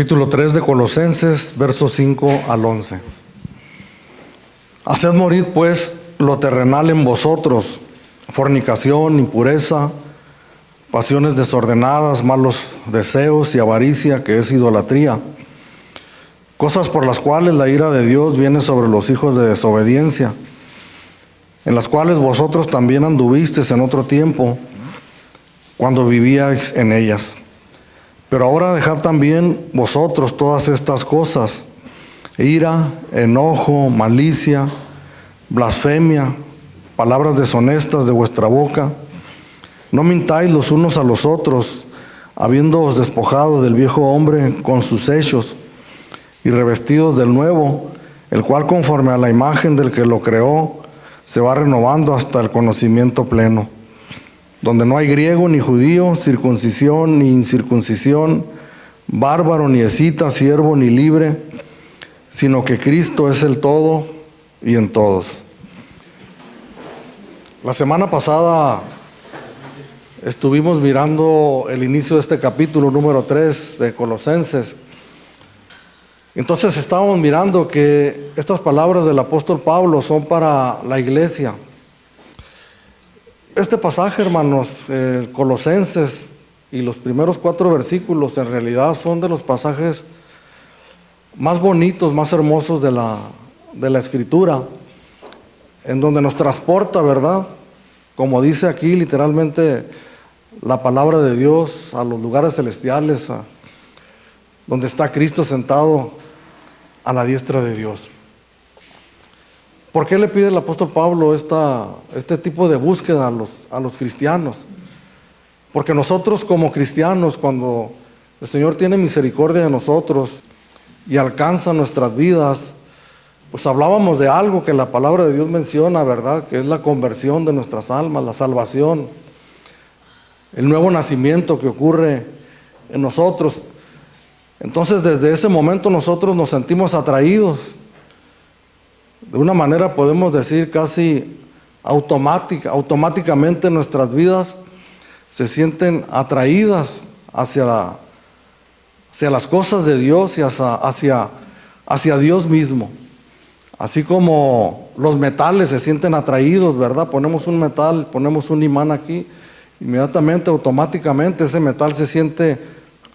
Capítulo 3 de Colosenses, versos 5 al 11. Haced morir pues lo terrenal en vosotros: fornicación, impureza, pasiones desordenadas, malos deseos y avaricia, que es idolatría, cosas por las cuales la ira de Dios viene sobre los hijos de desobediencia, en las cuales vosotros también anduvisteis en otro tiempo, cuando vivíais en ellas. Pero ahora dejad también vosotros todas estas cosas: ira, enojo, malicia, blasfemia, palabras deshonestas de vuestra boca. No mintáis los unos a los otros, habiéndoos despojado del viejo hombre con sus hechos, y revestidos del nuevo, el cual conforme a la imagen del que lo creó, se va renovando hasta el conocimiento pleno, donde no hay griego ni judío, circuncisión ni incircuncisión, bárbaro ni escita, siervo ni libre, sino que Cristo es el todo y en todos. La semana pasada estuvimos mirando el inicio de este capítulo número 3 de Colosenses. Entonces estábamos mirando que estas palabras del apóstol Pablo son para la iglesia. Este pasaje, hermanos, Colosenses y los primeros 4 versículos en realidad son de los pasajes más bonitos, más hermosos de la Escritura, en donde nos transporta, ¿verdad? Como dice aquí literalmente la palabra de Dios, a los lugares celestiales, donde está Cristo sentado a la diestra de Dios. ¿Por qué le pide el apóstol Pablo este tipo de búsqueda a los cristianos? Porque nosotros como cristianos, cuando el Señor tiene misericordia de nosotros y alcanza nuestras vidas, pues hablábamos de algo que la palabra de Dios menciona, ¿verdad? Que es la conversión de nuestras almas, la salvación, el nuevo nacimiento que ocurre en nosotros. Entonces desde ese momento nosotros nos sentimos atraídos. De una manera podemos decir casi automáticamente nuestras vidas se sienten atraídas hacia las cosas de Dios y hacia Dios mismo. Así como los metales se sienten atraídos, ¿verdad? Ponemos un metal, ponemos un imán aquí, inmediatamente, automáticamente ese metal se siente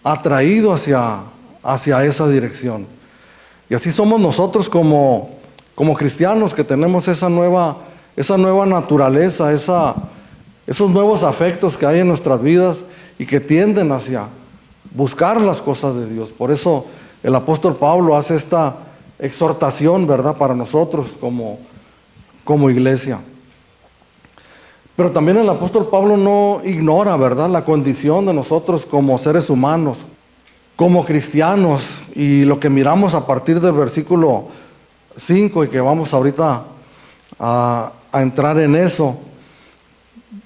atraído hacia esa dirección. Y así somos nosotros como cristianos, que tenemos esa nueva naturaleza, esos nuevos afectos que hay en nuestras vidas y que tienden hacia buscar las cosas de Dios. Por eso el apóstol Pablo hace esta exhortación, ¿verdad?, para nosotros como iglesia. Pero también el apóstol Pablo no ignora, ¿verdad?, la condición de nosotros como seres humanos, como cristianos, y lo que miramos a partir del versículo 5 y que vamos ahorita a entrar en eso.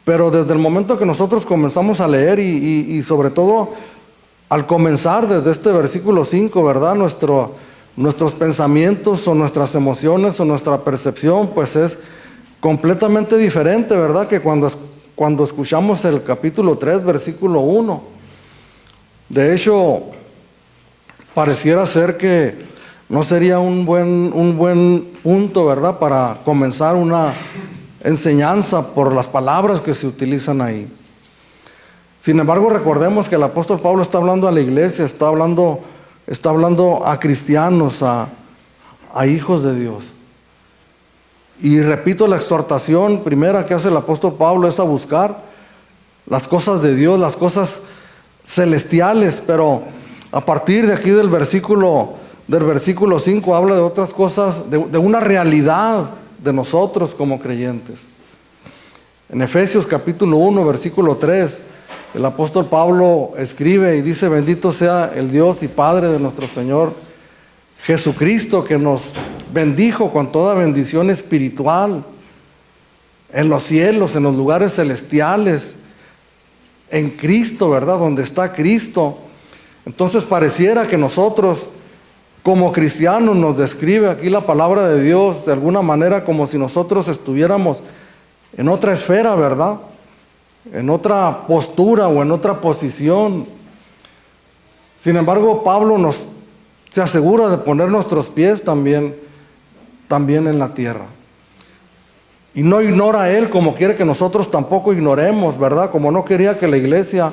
Pero desde el momento que nosotros comenzamos a leer y sobre todo al comenzar desde este versículo 5, ¿verdad? Nuestros pensamientos o nuestras emociones o nuestra percepción pues es completamente diferente, ¿verdad? Que cuando escuchamos el capítulo 3, versículo 1. De hecho, pareciera ser que no sería un buen punto, ¿verdad?, para comenzar una enseñanza por las palabras que se utilizan ahí. Sin embargo, recordemos que el apóstol Pablo está hablando a la iglesia, está hablando a cristianos, a hijos de Dios. Y repito, la exhortación primera que hace el apóstol Pablo es a buscar las cosas de Dios, las cosas celestiales, pero a partir de aquí del versículo 5 habla de otras cosas, de una realidad de nosotros como creyentes. En Efesios capítulo 1, versículo 3, el apóstol Pablo escribe y dice: bendito sea el Dios y Padre de nuestro Señor Jesucristo, que nos bendijo con toda bendición espiritual en los cielos, en los lugares celestiales, en Cristo, ¿verdad?, donde está Cristo. Entonces pareciera que nosotros como cristianos nos describe aquí la palabra de Dios de alguna manera como si nosotros estuviéramos en otra esfera, ¿verdad?, en otra postura o en otra posición. Sin embargo, Pablo se asegura de poner nuestros pies también en la tierra. Y no ignora a Él como quiere que nosotros tampoco ignoremos, ¿verdad? Como no quería que la iglesia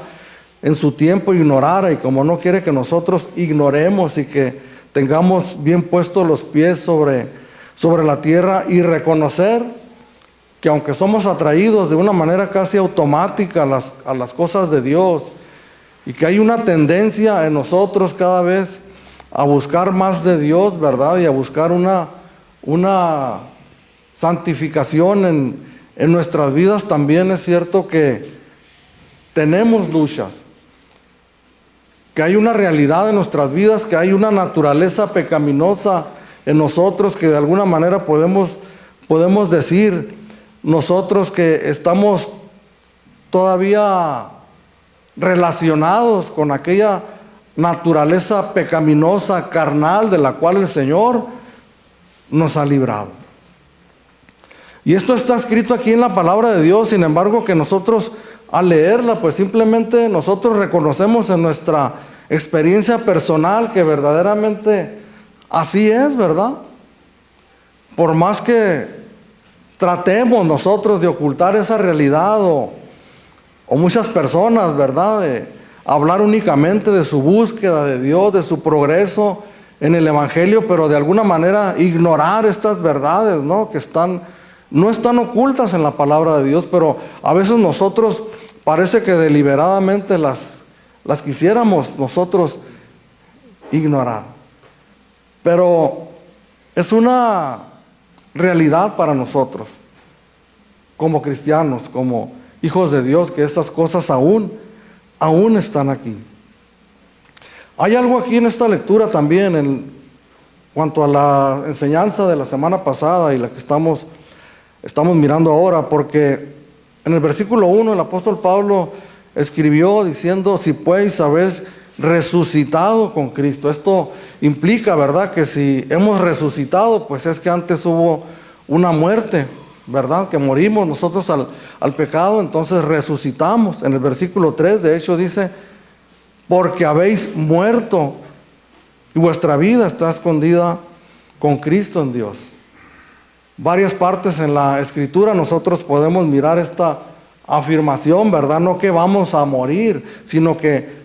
en su tiempo ignorara, y como no quiere que nosotros ignoremos y que tengamos bien puestos los pies sobre la tierra, y reconocer que aunque somos atraídos de una manera casi automática a las cosas de Dios, y que hay una tendencia en nosotros cada vez a buscar más de Dios, ¿verdad? Y a buscar una santificación en nuestras vidas, también es cierto que tenemos luchas, que hay una realidad en nuestras vidas, que hay una naturaleza pecaminosa en nosotros, que de alguna manera podemos decir nosotros que estamos todavía relacionados con aquella naturaleza pecaminosa, carnal, de la cual el Señor nos ha librado. Y esto está escrito aquí en la palabra de Dios. Sin embargo, que nosotros al leerla, pues simplemente nosotros reconocemos en nuestra experiencia personal que verdaderamente así es, ¿verdad? Por más que tratemos nosotros de ocultar esa realidad, o muchas personas, ¿verdad?, de hablar únicamente de su búsqueda de Dios, de su progreso en el Evangelio, pero de alguna manera ignorar estas verdades, ¿no?, que no están ocultas en la palabra de Dios, pero a veces nosotros parece que deliberadamente las quisiéramos nosotros ignorar. Pero es una realidad para nosotros, como cristianos, como hijos de Dios, que estas cosas aún están aquí. Hay algo aquí en esta lectura también en cuanto a la enseñanza de la semana pasada y la que estamos mirando ahora, porque en el versículo 1 el apóstol Pablo escribió diciendo: si pues habéis resucitado con Cristo. Esto implica, ¿verdad?, que si hemos resucitado, pues es que antes hubo una muerte, ¿verdad?, que morimos nosotros al pecado, entonces resucitamos. En el versículo 3 de hecho dice: porque habéis muerto y vuestra vida está escondida con Cristo en Dios. Varias partes en la Escritura nosotros podemos mirar esta afirmación, ¿verdad? No que vamos a morir, sino que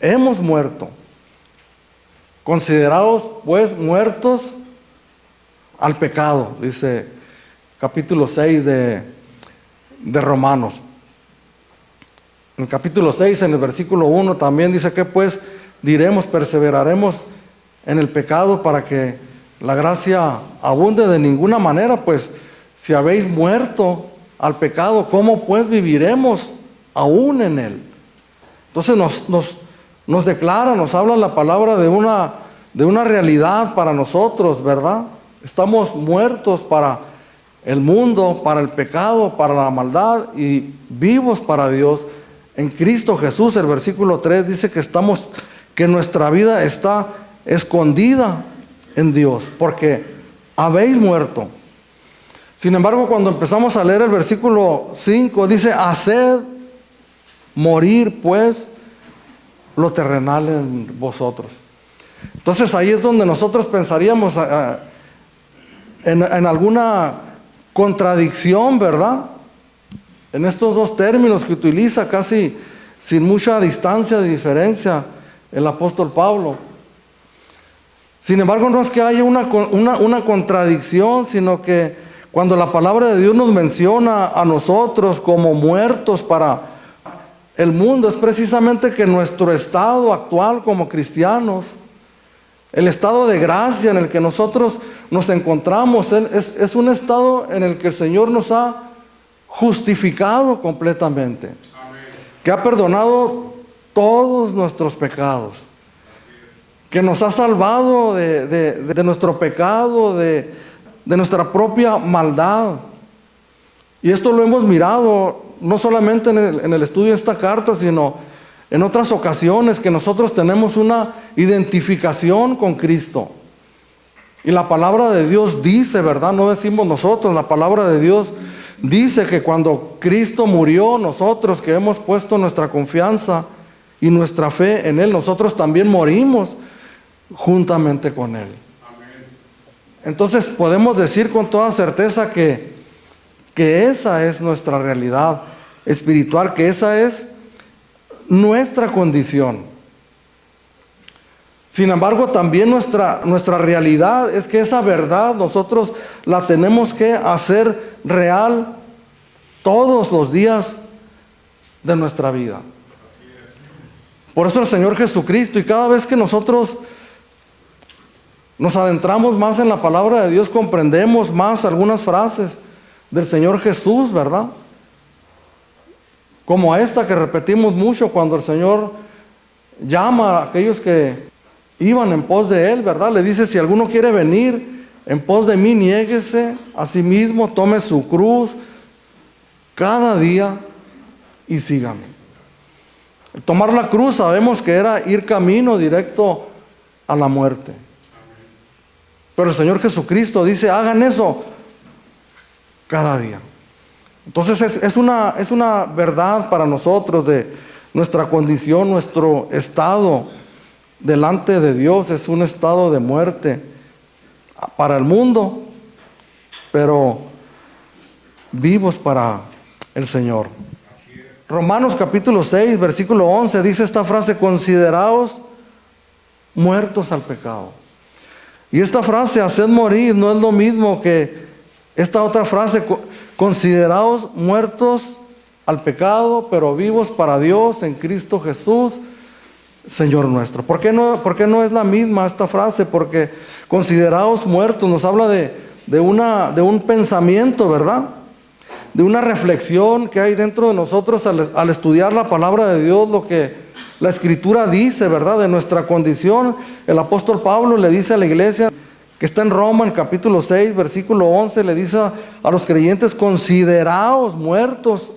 hemos muerto. Considerados pues muertos al pecado, dice capítulo 6 de Romanos. En el capítulo 6, en el versículo 1, también dice: que pues diremos, perseveraremos en el pecado para que la gracia abunde. De ninguna manera, pues si habéis muerto al pecado, ¿cómo pues viviremos aún en él? Entonces nos declara, nos habla la palabra de una realidad para nosotros, ¿verdad? Estamos muertos para el mundo, para el pecado, para la maldad, y vivos para Dios en Cristo Jesús. El versículo 3 dice que nuestra vida está escondida en Dios, porque habéis muerto. Sin embargo, cuando empezamos a leer el versículo 5, dice: haced morir pues lo terrenal en vosotros. Entonces ahí es donde nosotros pensaríamos en alguna contradicción, ¿verdad?, en estos dos términos que utiliza casi sin mucha distancia de diferencia el apóstol Pablo. Sin embargo, no es que haya una contradicción, sino que cuando la palabra de Dios nos menciona a nosotros como muertos para el mundo, es precisamente que nuestro estado actual como cristianos, el estado de gracia en el que nosotros nos encontramos, es un estado en el que el Señor nos ha justificado completamente. Amén. Que ha perdonado todos nuestros pecados, que nos ha salvado de nuestro pecado, de nuestra propia maldad. Y esto lo hemos mirado no solamente en el estudio de esta carta, sino en otras ocasiones, que nosotros tenemos una identificación con Cristo. Y la palabra de Dios dice, ¿verdad?, no decimos nosotros, la palabra de Dios dice que cuando Cristo murió, nosotros que hemos puesto nuestra confianza y nuestra fe en Él, nosotros también morimos juntamente con Él. Entonces podemos decir con toda certeza que esa es nuestra realidad espiritual, que esa es nuestra condición. Sin embargo, también nuestra realidad es que esa verdad nosotros la tenemos que hacer real todos los días de nuestra vida. Por eso el Señor Jesucristo, y cada vez que nosotros nos adentramos más en la palabra de Dios, comprendemos más algunas frases del Señor Jesús, ¿verdad? Como esta que repetimos mucho cuando el Señor llama a aquellos que iban en pos de Él, ¿verdad? Le dice, si alguno quiere venir en pos de mí, niéguese a sí mismo, tome su cruz cada día y sígame. El tomar la cruz sabemos que era ir camino directo a la muerte. Pero el Señor Jesucristo dice, hagan eso cada día. Entonces es una verdad para nosotros de nuestra condición, nuestro estado delante de Dios. Es un estado de muerte para el mundo, pero vivos para el Señor. Romanos capítulo 6, versículo 11 dice esta frase, consideraos muertos al pecado. Y esta frase, haced morir, no es lo mismo que esta otra frase, consideraos muertos al pecado, pero vivos para Dios en Cristo Jesús, Señor nuestro. ¿Por qué no es la misma esta frase? Porque consideraos muertos nos habla de un pensamiento, ¿verdad? De una reflexión que hay dentro de nosotros al estudiar la palabra de Dios, lo que la Escritura dice, ¿verdad? De nuestra condición. El apóstol Pablo le dice a la iglesia que está en Roma, en capítulo 6, versículo 11, le dice a los creyentes, consideraos muertos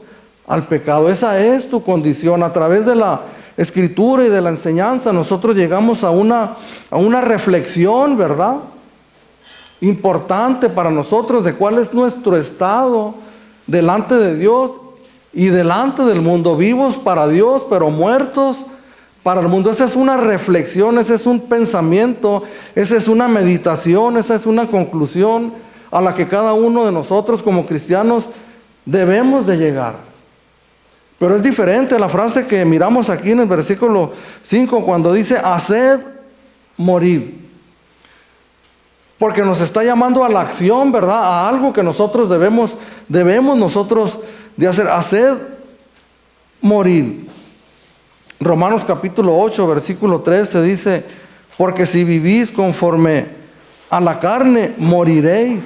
al pecado. Esa es tu condición. A través de la Escritura y de la enseñanza, nosotros llegamos a una reflexión, ¿verdad? Importante para nosotros de cuál es nuestro estado delante de Dios y delante del mundo, vivos para Dios, pero muertos para el mundo. Esa es una reflexión, ese es un pensamiento, esa es una meditación, esa es una conclusión a la que cada uno de nosotros como cristianos debemos de llegar. Pero es diferente la frase que miramos aquí en el versículo 5 cuando dice, haced morir. Porque nos está llamando a la acción, ¿verdad? A algo que nosotros debemos nosotros de hacer. Haced morir. Romanos capítulo 8, versículo 13 dice, porque si vivís conforme a la carne, moriréis.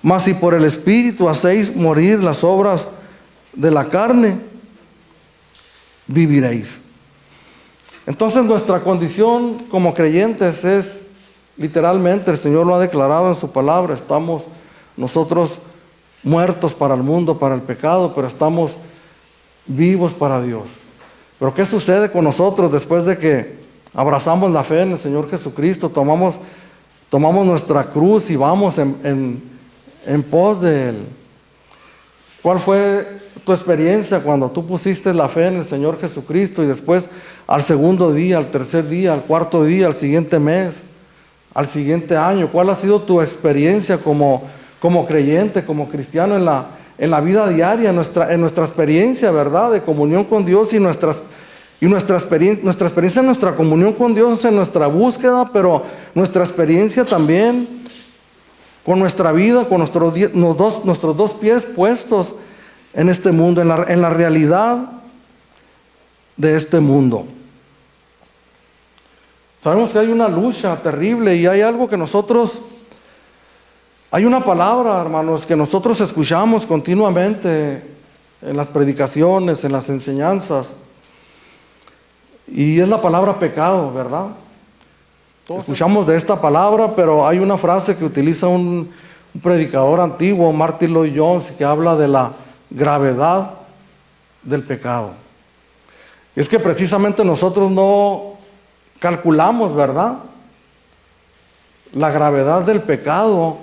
Mas si por el Espíritu hacéis morir las obras de la carne, viviréis. Entonces nuestra condición como creyentes es, literalmente, el Señor lo ha declarado en su palabra, estamos nosotros muertos para el mundo, para el pecado, pero estamos vivos para Dios. Pero ¿qué sucede con nosotros después de que abrazamos la fe en el Señor Jesucristo, tomamos nuestra cruz y vamos en pos de Él? ¿Cuál fue tu experiencia cuando tú pusiste la fe en el Señor Jesucristo y después al segundo día, al tercer día, al cuarto día, al siguiente mes, al siguiente año? ¿Cuál ha sido tu experiencia como creyente, como cristiano en la vida diaria, en nuestra experiencia, ¿verdad?, de comunión con Dios y nuestra experiencia en nuestra comunión con Dios, en nuestra búsqueda, pero nuestra experiencia también con nuestra vida, con nuestros dos pies puestos en este mundo, en la realidad de este mundo. Sabemos que hay una lucha terrible y hay algo que hay una palabra, hermanos, que nosotros escuchamos continuamente en las predicaciones, en las enseñanzas, y es la palabra pecado, ¿verdad? Escuchamos de esta palabra, pero hay una frase que utiliza un predicador antiguo, Martin Lloyd Jones, que habla de la gravedad del pecado. Es que precisamente nosotros no calculamos, ¿verdad?, la gravedad del pecado,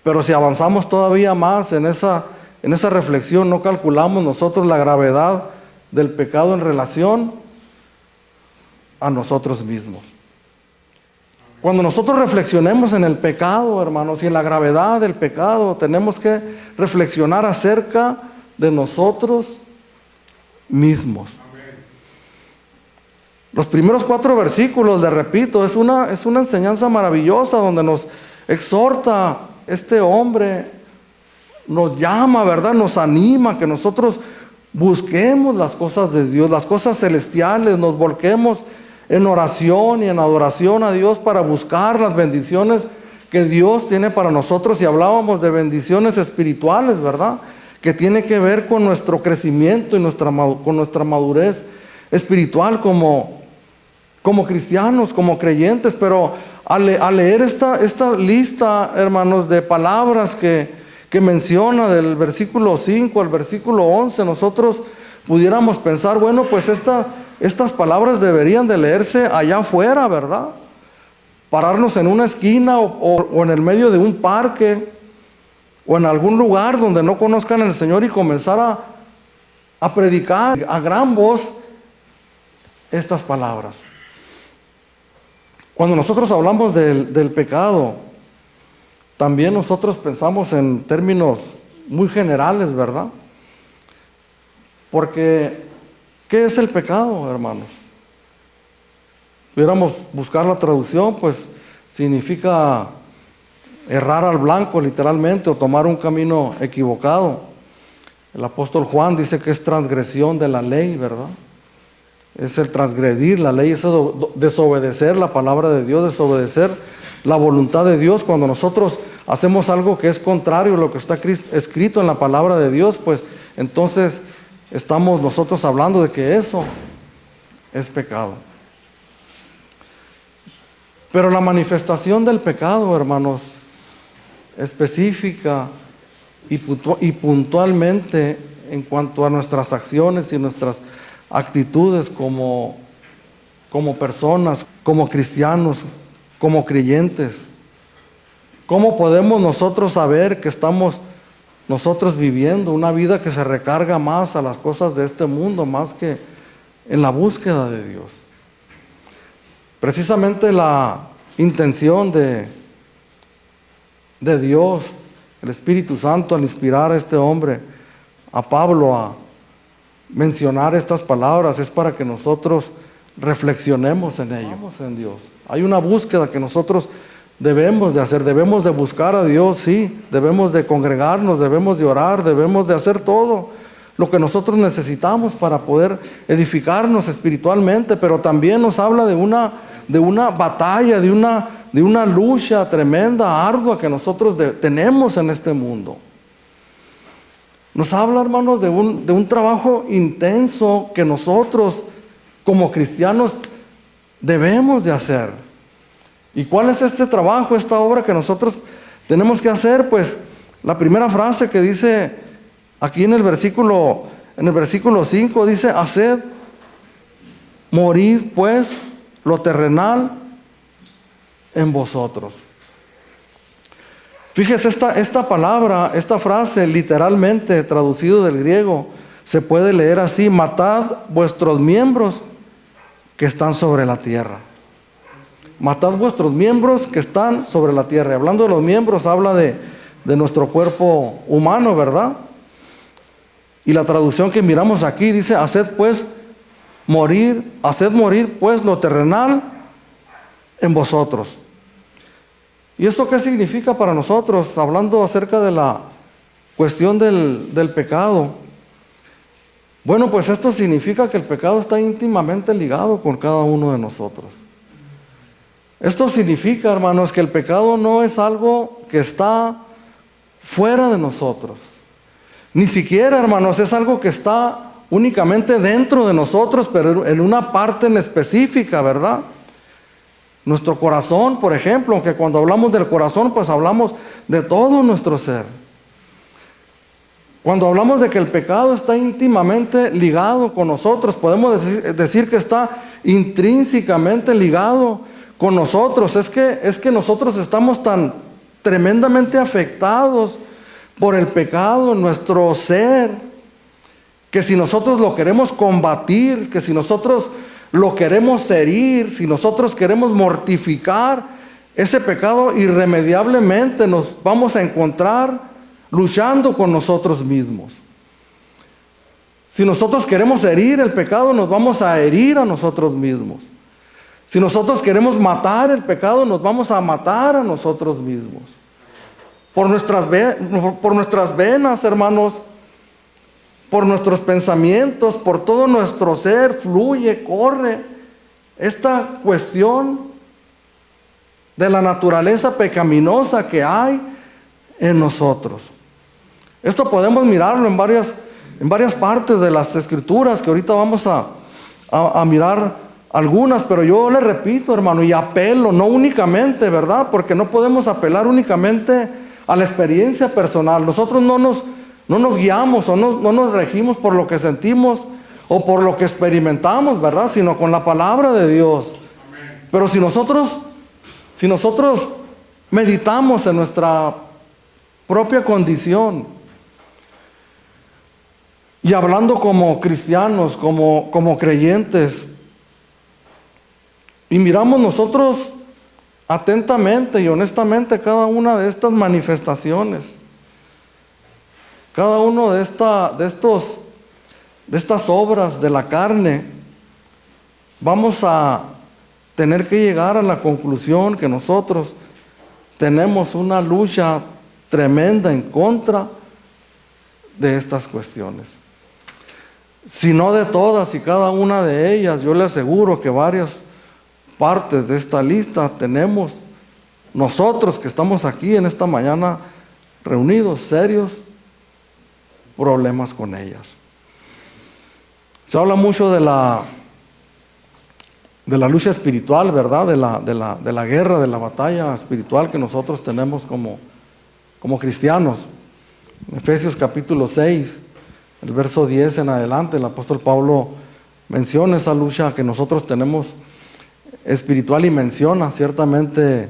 pero si avanzamos todavía más en esa reflexión, no calculamos nosotros la gravedad del pecado en relación a nosotros mismos. Cuando nosotros reflexionemos en el pecado, hermanos, y en la gravedad del pecado, tenemos que reflexionar acerca de nosotros mismos. Los primeros 4 versículos, les repito, es una enseñanza maravillosa donde nos exhorta este hombre, nos llama, ¿verdad? Nos anima que nosotros busquemos las cosas de Dios, las cosas celestiales, nos volquemos en oración y en adoración a Dios para buscar las bendiciones que Dios tiene para nosotros. Y hablábamos de bendiciones espirituales, ¿verdad? Que tiene que ver con nuestro crecimiento y con nuestra madurez espiritual como cristianos, como creyentes. Pero al leer esta lista, hermanos, de palabras que menciona del versículo 5 al versículo 11, nosotros pudiéramos pensar, bueno, pues estas palabras deberían de leerse allá afuera, ¿verdad? Pararnos en una esquina o en el medio de un parque o en algún lugar donde no conozcan al Señor y comenzar a predicar a gran voz estas palabras. Cuando nosotros hablamos del pecado, también nosotros pensamos en términos muy generales, ¿verdad? Porque, ¿qué es el pecado, hermanos? Pudiéramos buscar la traducción, pues significa errar al blanco, literalmente, o tomar un camino equivocado. El apóstol Juan dice que es transgresión de la ley, ¿verdad? Es el transgredir la ley, es desobedecer la palabra de Dios, desobedecer la voluntad de Dios. Cuando nosotros hacemos algo que es contrario a lo que está escrito en la palabra de Dios, pues entonces estamos nosotros hablando de que eso es pecado. Pero la manifestación del pecado, hermanos, específica y puntualmente en cuanto a nuestras acciones y nuestras actitudes como personas, como cristianos, como creyentes. ¿Cómo podemos nosotros saber que estamos nosotros viviendo una vida que se recarga más a las cosas de este mundo, más que en la búsqueda de Dios? Precisamente la intención de Dios, el Espíritu Santo, al inspirar a este hombre, a Pablo, a mencionar estas palabras, es para que nosotros reflexionemos en ello, en Dios. Hay una búsqueda que nosotros debemos de hacer, debemos de buscar a Dios, sí, debemos de congregarnos, debemos de orar, debemos de hacer todo lo que nosotros necesitamos para poder edificarnos espiritualmente, pero también nos habla de una batalla, de una lucha tremenda, ardua que nosotros tenemos en este mundo. Nos habla, hermanos, de un trabajo intenso que nosotros como cristianos debemos de hacer. ¿Y cuál es este trabajo, esta obra que nosotros tenemos que hacer? Pues la primera frase que dice aquí en el versículo 5 dice: haced morir pues lo terrenal en vosotros. Fíjese, esta palabra, esta frase, literalmente traducido del griego, se puede leer así: matad vuestros miembros que están sobre la tierra. Matad vuestros miembros que están sobre la tierra. Y hablando de los miembros, habla de nuestro cuerpo humano, ¿verdad? Y la traducción que miramos aquí dice: haced morir pues lo terrenal en vosotros. ¿Y esto qué significa para nosotros? Hablando acerca de la cuestión del pecado. Bueno, pues esto significa que el pecado está íntimamente ligado con cada uno de nosotros. Esto significa, hermanos, que el pecado no es algo que está fuera de nosotros. Ni siquiera, hermanos, es algo que está únicamente dentro de nosotros, pero en una parte en específica, ¿verdad? Nuestro corazón, por ejemplo, aunque cuando hablamos del corazón, pues hablamos de todo nuestro ser. Cuando hablamos de que el pecado está íntimamente ligado con nosotros, podemos decir que está intrínsecamente ligado con nosotros. Es que nosotros estamos tan tremendamente afectados por el pecado en nuestro ser, que si nosotros lo queremos combatir, que si nosotros lo queremos herir, si nosotros queremos mortificar ese pecado, irremediablemente nos vamos a encontrar luchando con nosotros mismos. Si nosotros queremos herir el pecado, nos vamos a herir a nosotros mismos. Si nosotros queremos matar el pecado, nos vamos a matar a nosotros mismos. Por nuestras venas, hermanos, por nuestros pensamientos, por todo nuestro ser, fluye, corre esta cuestión de la naturaleza pecaminosa que hay en nosotros. Esto podemos mirarlo en varias partes de las Escrituras, que ahorita vamos a mirar algunas, pero yo le repito, hermano, y apelo, no únicamente, ¿verdad? Porque no podemos apelar únicamente a la experiencia personal. Nosotros no nos guiamos o no nos regimos por lo que sentimos o por lo que experimentamos, ¿verdad? Sino con la palabra de Dios. Amén. Pero si nosotros meditamos en nuestra propia condición y hablando como cristianos, como creyentes, y miramos nosotros atentamente y honestamente cada una de estas manifestaciones, cada uno de estas obras de la carne, vamos a tener que llegar a la conclusión que nosotros tenemos una lucha tremenda en contra de estas cuestiones. Si no de todas y cada una de ellas, yo le aseguro que varias partes de esta lista tenemos nosotros que estamos aquí en esta mañana reunidos, serios problemas con ellas. Se habla mucho de la lucha espiritual, ¿verdad? De la guerra, de la batalla espiritual que nosotros tenemos como cristianos. En Efesios capítulo 6, el verso 10 en adelante, el apóstol Pablo menciona esa lucha que nosotros tenemos espiritual y menciona ciertamente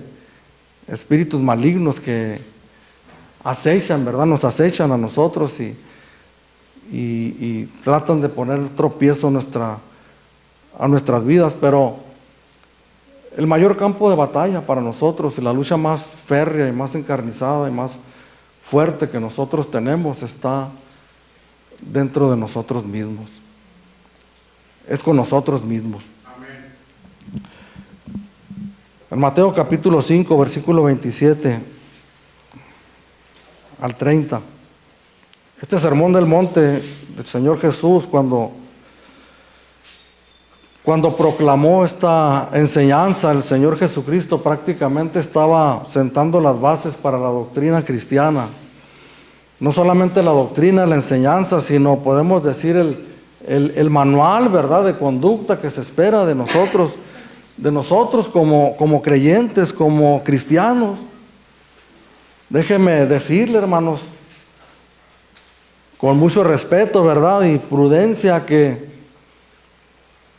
espíritus malignos que acechan, ¿verdad? Nos acechan a nosotros y tratan de poner tropiezo a nuestras vidas, pero el mayor campo de batalla para nosotros y la lucha más férrea y más encarnizada y más fuerte que nosotros tenemos está dentro de nosotros mismos. Es con nosotros mismos. En Mateo capítulo 5, versículo 27 al 30. Este sermón del monte del Señor Jesús, cuando proclamó esta enseñanza, el Señor Jesucristo prácticamente estaba sentando las bases para la doctrina cristiana. No solamente la doctrina, la enseñanza, sino podemos decir el manual, ¿verdad?, de conducta que se espera de nosotros como creyentes, como cristianos. Déjeme decirle, hermanos, con mucho respeto, ¿verdad?, y prudencia, que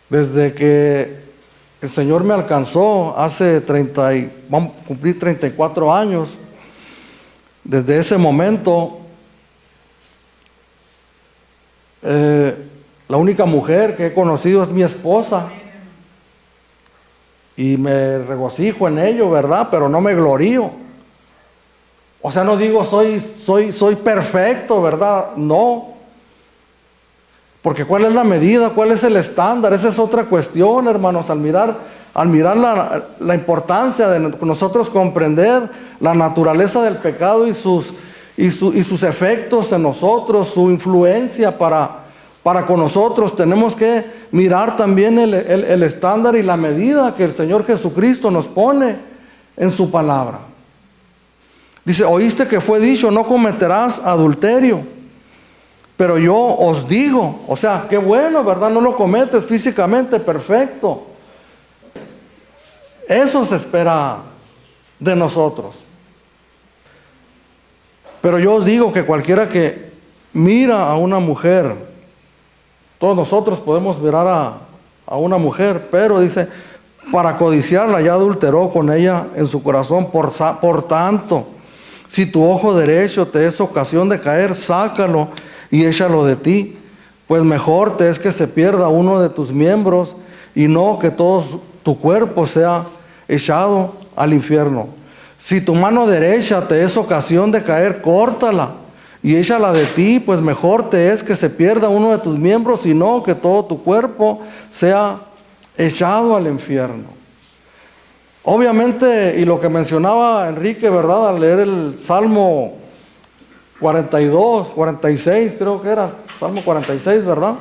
desde que el Señor me alcanzó hace vamos a cumplir 34 años, desde ese momento, la única mujer que he conocido es mi esposa. Y me regocijo en ello, ¿verdad? Pero no me glorío. O sea, no digo soy perfecto, ¿verdad? No. Porque ¿cuál es la medida? ¿Cuál es el estándar? Esa es otra cuestión, hermanos. Al mirar la importancia de nosotros comprender la naturaleza del pecado y sus efectos en nosotros, su influencia para con nosotros, tenemos que mirar también el estándar y la medida que el Señor Jesucristo nos pone en su palabra. Dice, oíste que fue dicho, no cometerás adulterio. Pero yo os digo, o sea, qué bueno, ¿verdad? No lo cometes físicamente, perfecto. Eso se espera de nosotros. Pero yo os digo que cualquiera que mira a una mujer, todos nosotros podemos mirar a una mujer, pero dice, para codiciarla ya adulteró con ella en su corazón. Por tanto, si tu ojo derecho te es ocasión de caer, sácalo y échalo de ti, pues mejor te es que se pierda uno de tus miembros y no que todo tu cuerpo sea echado al infierno. Si tu mano derecha te es ocasión de caer, córtala y échala de ti, pues mejor te es que se pierda uno de tus miembros, y no que todo tu cuerpo sea echado al infierno. Obviamente, y lo que mencionaba Enrique, ¿verdad? Al leer el Salmo 42, 46, creo que era, Salmo 46, ¿verdad?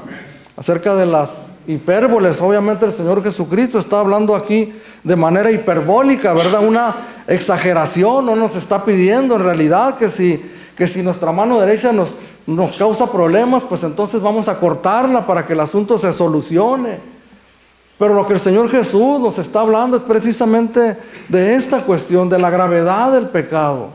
Acerca de las hipérboles. Obviamente el Señor Jesucristo está hablando aquí de manera hiperbólica, ¿verdad? Una exageración. No nos está pidiendo en realidad que si nuestra mano derecha nos causa problemas, pues entonces vamos a cortarla para que el asunto se solucione. Pero lo que el Señor Jesús nos está hablando es precisamente de esta cuestión, de la gravedad del pecado,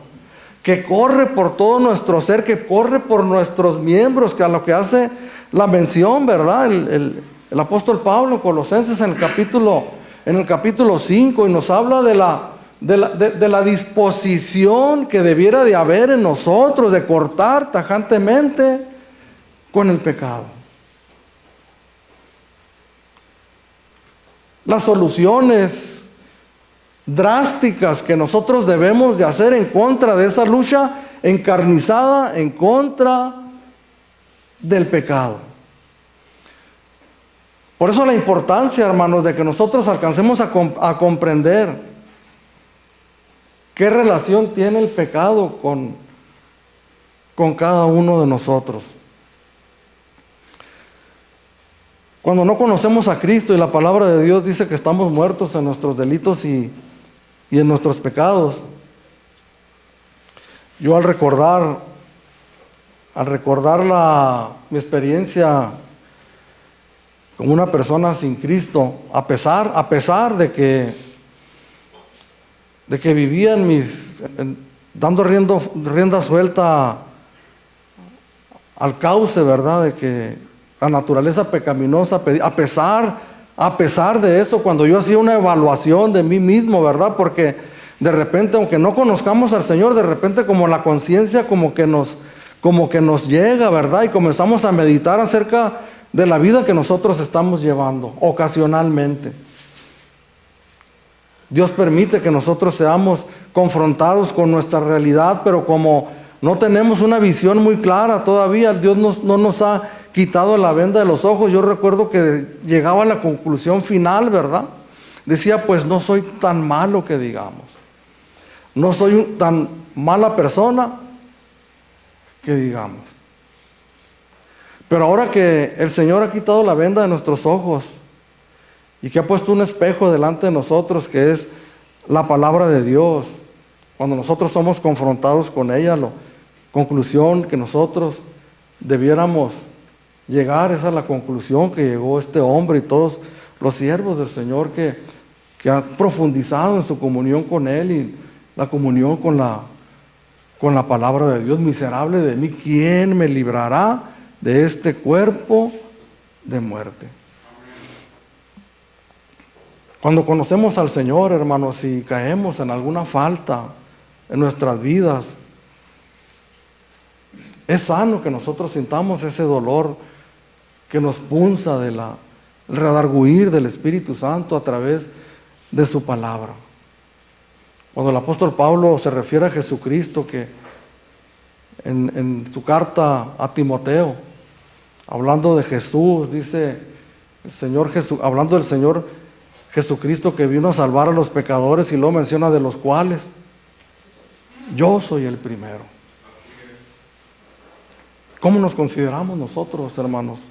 que corre por todo nuestro ser, que corre por nuestros miembros, que a lo que hace la mención, ¿verdad? El apóstol Pablo en Colosenses en el capítulo 5, y nos habla de la disposición que debiera de haber en nosotros de cortar tajantemente con el pecado. Las soluciones drásticas que nosotros debemos de hacer en contra de esa lucha encarnizada en contra del pecado. Por eso la importancia, hermanos, de que nosotros alcancemos a comprender qué relación tiene el pecado con cada uno de nosotros. Cuando no conocemos a Cristo y la palabra de Dios dice que estamos muertos en nuestros delitos y en nuestros pecados, yo al recordar mi experiencia como una persona sin Cristo, a pesar de que vivía dando rienda suelta al cauce, ¿verdad? De que la naturaleza pecaminosa, a pesar de eso, cuando yo hacía una evaluación de mí mismo, ¿verdad? Porque de repente, aunque no conozcamos al Señor, de repente como la conciencia como que nos llega, ¿verdad? Y comenzamos a meditar acerca de la vida que nosotros estamos llevando ocasionalmente. Dios permite que nosotros seamos confrontados con nuestra realidad, pero como no tenemos una visión muy clara todavía, Dios no nos ha quitado la venda de los ojos. Yo recuerdo que llegaba a la conclusión final, ¿verdad? Decía, pues no soy tan malo que digamos. No soy tan mala persona que digamos. Pero ahora que el Señor ha quitado la venda de nuestros ojos y que ha puesto un espejo delante de nosotros, que es la palabra de Dios, cuando nosotros somos confrontados con ella, la conclusión que nosotros debiéramos llegar es a la conclusión que llegó este hombre y todos los siervos del Señor que han profundizado en su comunión con Él y la comunión con la palabra de Dios. Miserable de mí, ¿quién me librará de este cuerpo de muerte? Cuando conocemos al Señor, hermanos, y caemos en alguna falta en nuestras vidas, es sano que nosotros sintamos ese dolor que nos punza el redarguir del Espíritu Santo a través de su palabra. Cuando el apóstol Pablo se refiere a Jesucristo, que en su carta a Timoteo, hablando de Jesús, dice el Señor Jesús, hablando del Señor Jesucristo que vino a salvar a los pecadores, y luego menciona de los cuales yo soy el primero. ¿Cómo nos consideramos nosotros, hermanos?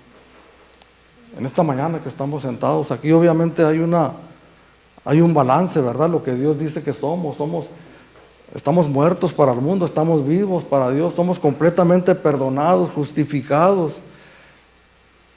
En esta mañana que estamos sentados aquí, obviamente hay un balance, ¿verdad? Lo que Dios dice que estamos muertos para el mundo, estamos vivos para Dios, somos completamente perdonados, justificados.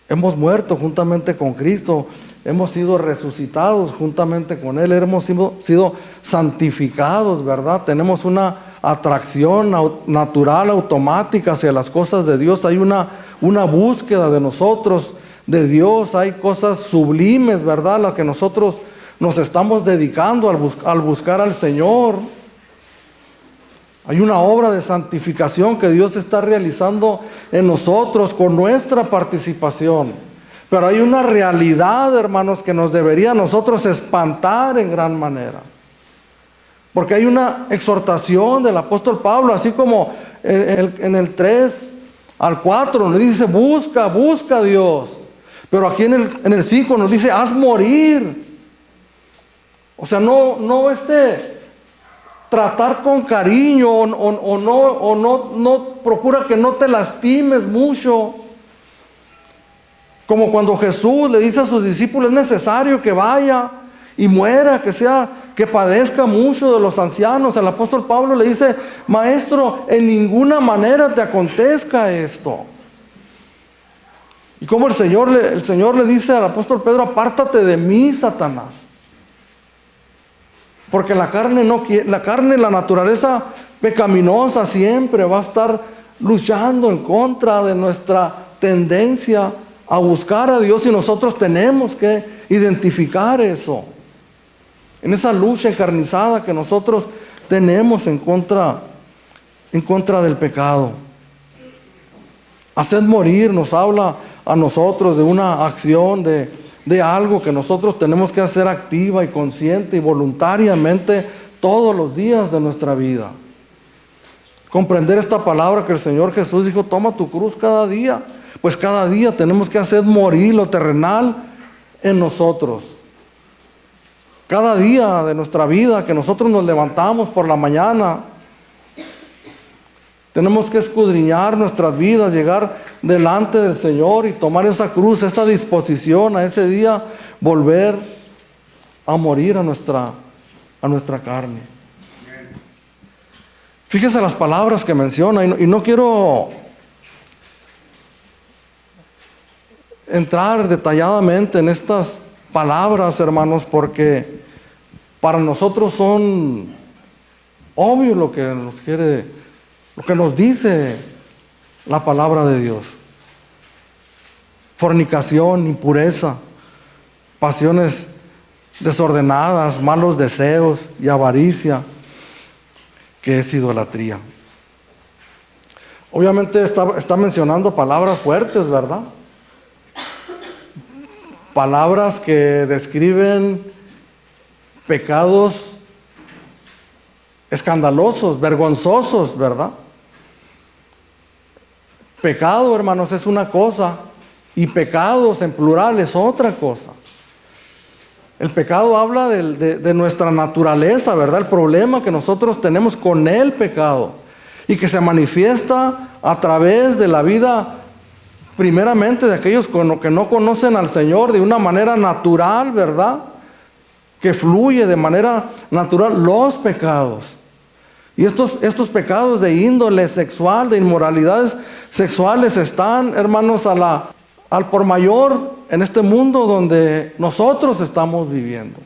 Hemos muerto juntamente con Cristo, hemos sido resucitados juntamente con Él, hemos sido santificados, ¿verdad? Tenemos una atracción natural, automática hacia las cosas de Dios. Hay una búsqueda de nosotros, de Dios. Hay cosas sublimes, ¿verdad?, a las que nosotros nos estamos dedicando al buscar al Señor. Hay una obra de santificación que Dios está realizando en nosotros con nuestra participación. Pero hay una realidad, hermanos, que nos debería a nosotros espantar en gran manera. Porque hay una exhortación del apóstol Pablo, así como en el 3 al 4 nos dice, busca a Dios. Pero aquí en el 5 nos dice, haz morir. O sea, no tratar con cariño o no procura que no te lastimes mucho. Como cuando Jesús le dice a sus discípulos, es necesario que vaya y muera, que padezca mucho de los ancianos. El apóstol Pablo le dice, maestro, en ninguna manera te acontezca esto. Y como el Señor le dice al apóstol Pedro, apártate de mí, Satanás. Porque la carne, la naturaleza pecaminosa siempre va a estar luchando en contra de nuestra tendencia a buscar a Dios, y nosotros tenemos que identificar eso. En esa lucha encarnizada que nosotros tenemos en contra del pecado. Haced morir nos habla a nosotros de una acción, de algo que nosotros tenemos que hacer activa y consciente y voluntariamente todos los días de nuestra vida. Comprender esta palabra que el Señor Jesús dijo, toma tu cruz cada día. Pues cada día tenemos que hacer morir lo terrenal en nosotros. Cada día de nuestra vida que nosotros nos levantamos por la mañana, tenemos que escudriñar nuestras vidas, llegar delante del Señor y tomar esa cruz, esa disposición a ese día, volver a morir a nuestra carne. Fíjese las palabras que menciona, y no quiero entrar detalladamente en estas palabras, hermanos, porque para nosotros son obvio lo que nos dice la palabra de Dios. Fornicación, impureza, pasiones desordenadas, malos deseos y avaricia, que es idolatría. Obviamente está mencionando palabras fuertes, ¿verdad? Palabras que describen pecados escandalosos, vergonzosos, ¿verdad? Pecado, hermanos, es una cosa, y pecados en plural es otra cosa. El pecado habla de nuestra naturaleza, ¿verdad? El problema que nosotros tenemos con el pecado, y que se manifiesta a través de la vida, primeramente de aquellos que no conocen al Señor, de una manera natural, ¿verdad? Que fluye de manera natural los pecados. Y estos pecados de índole sexual, de inmoralidades sexuales, están, hermanos, al por mayor en este mundo donde nosotros estamos viviendo.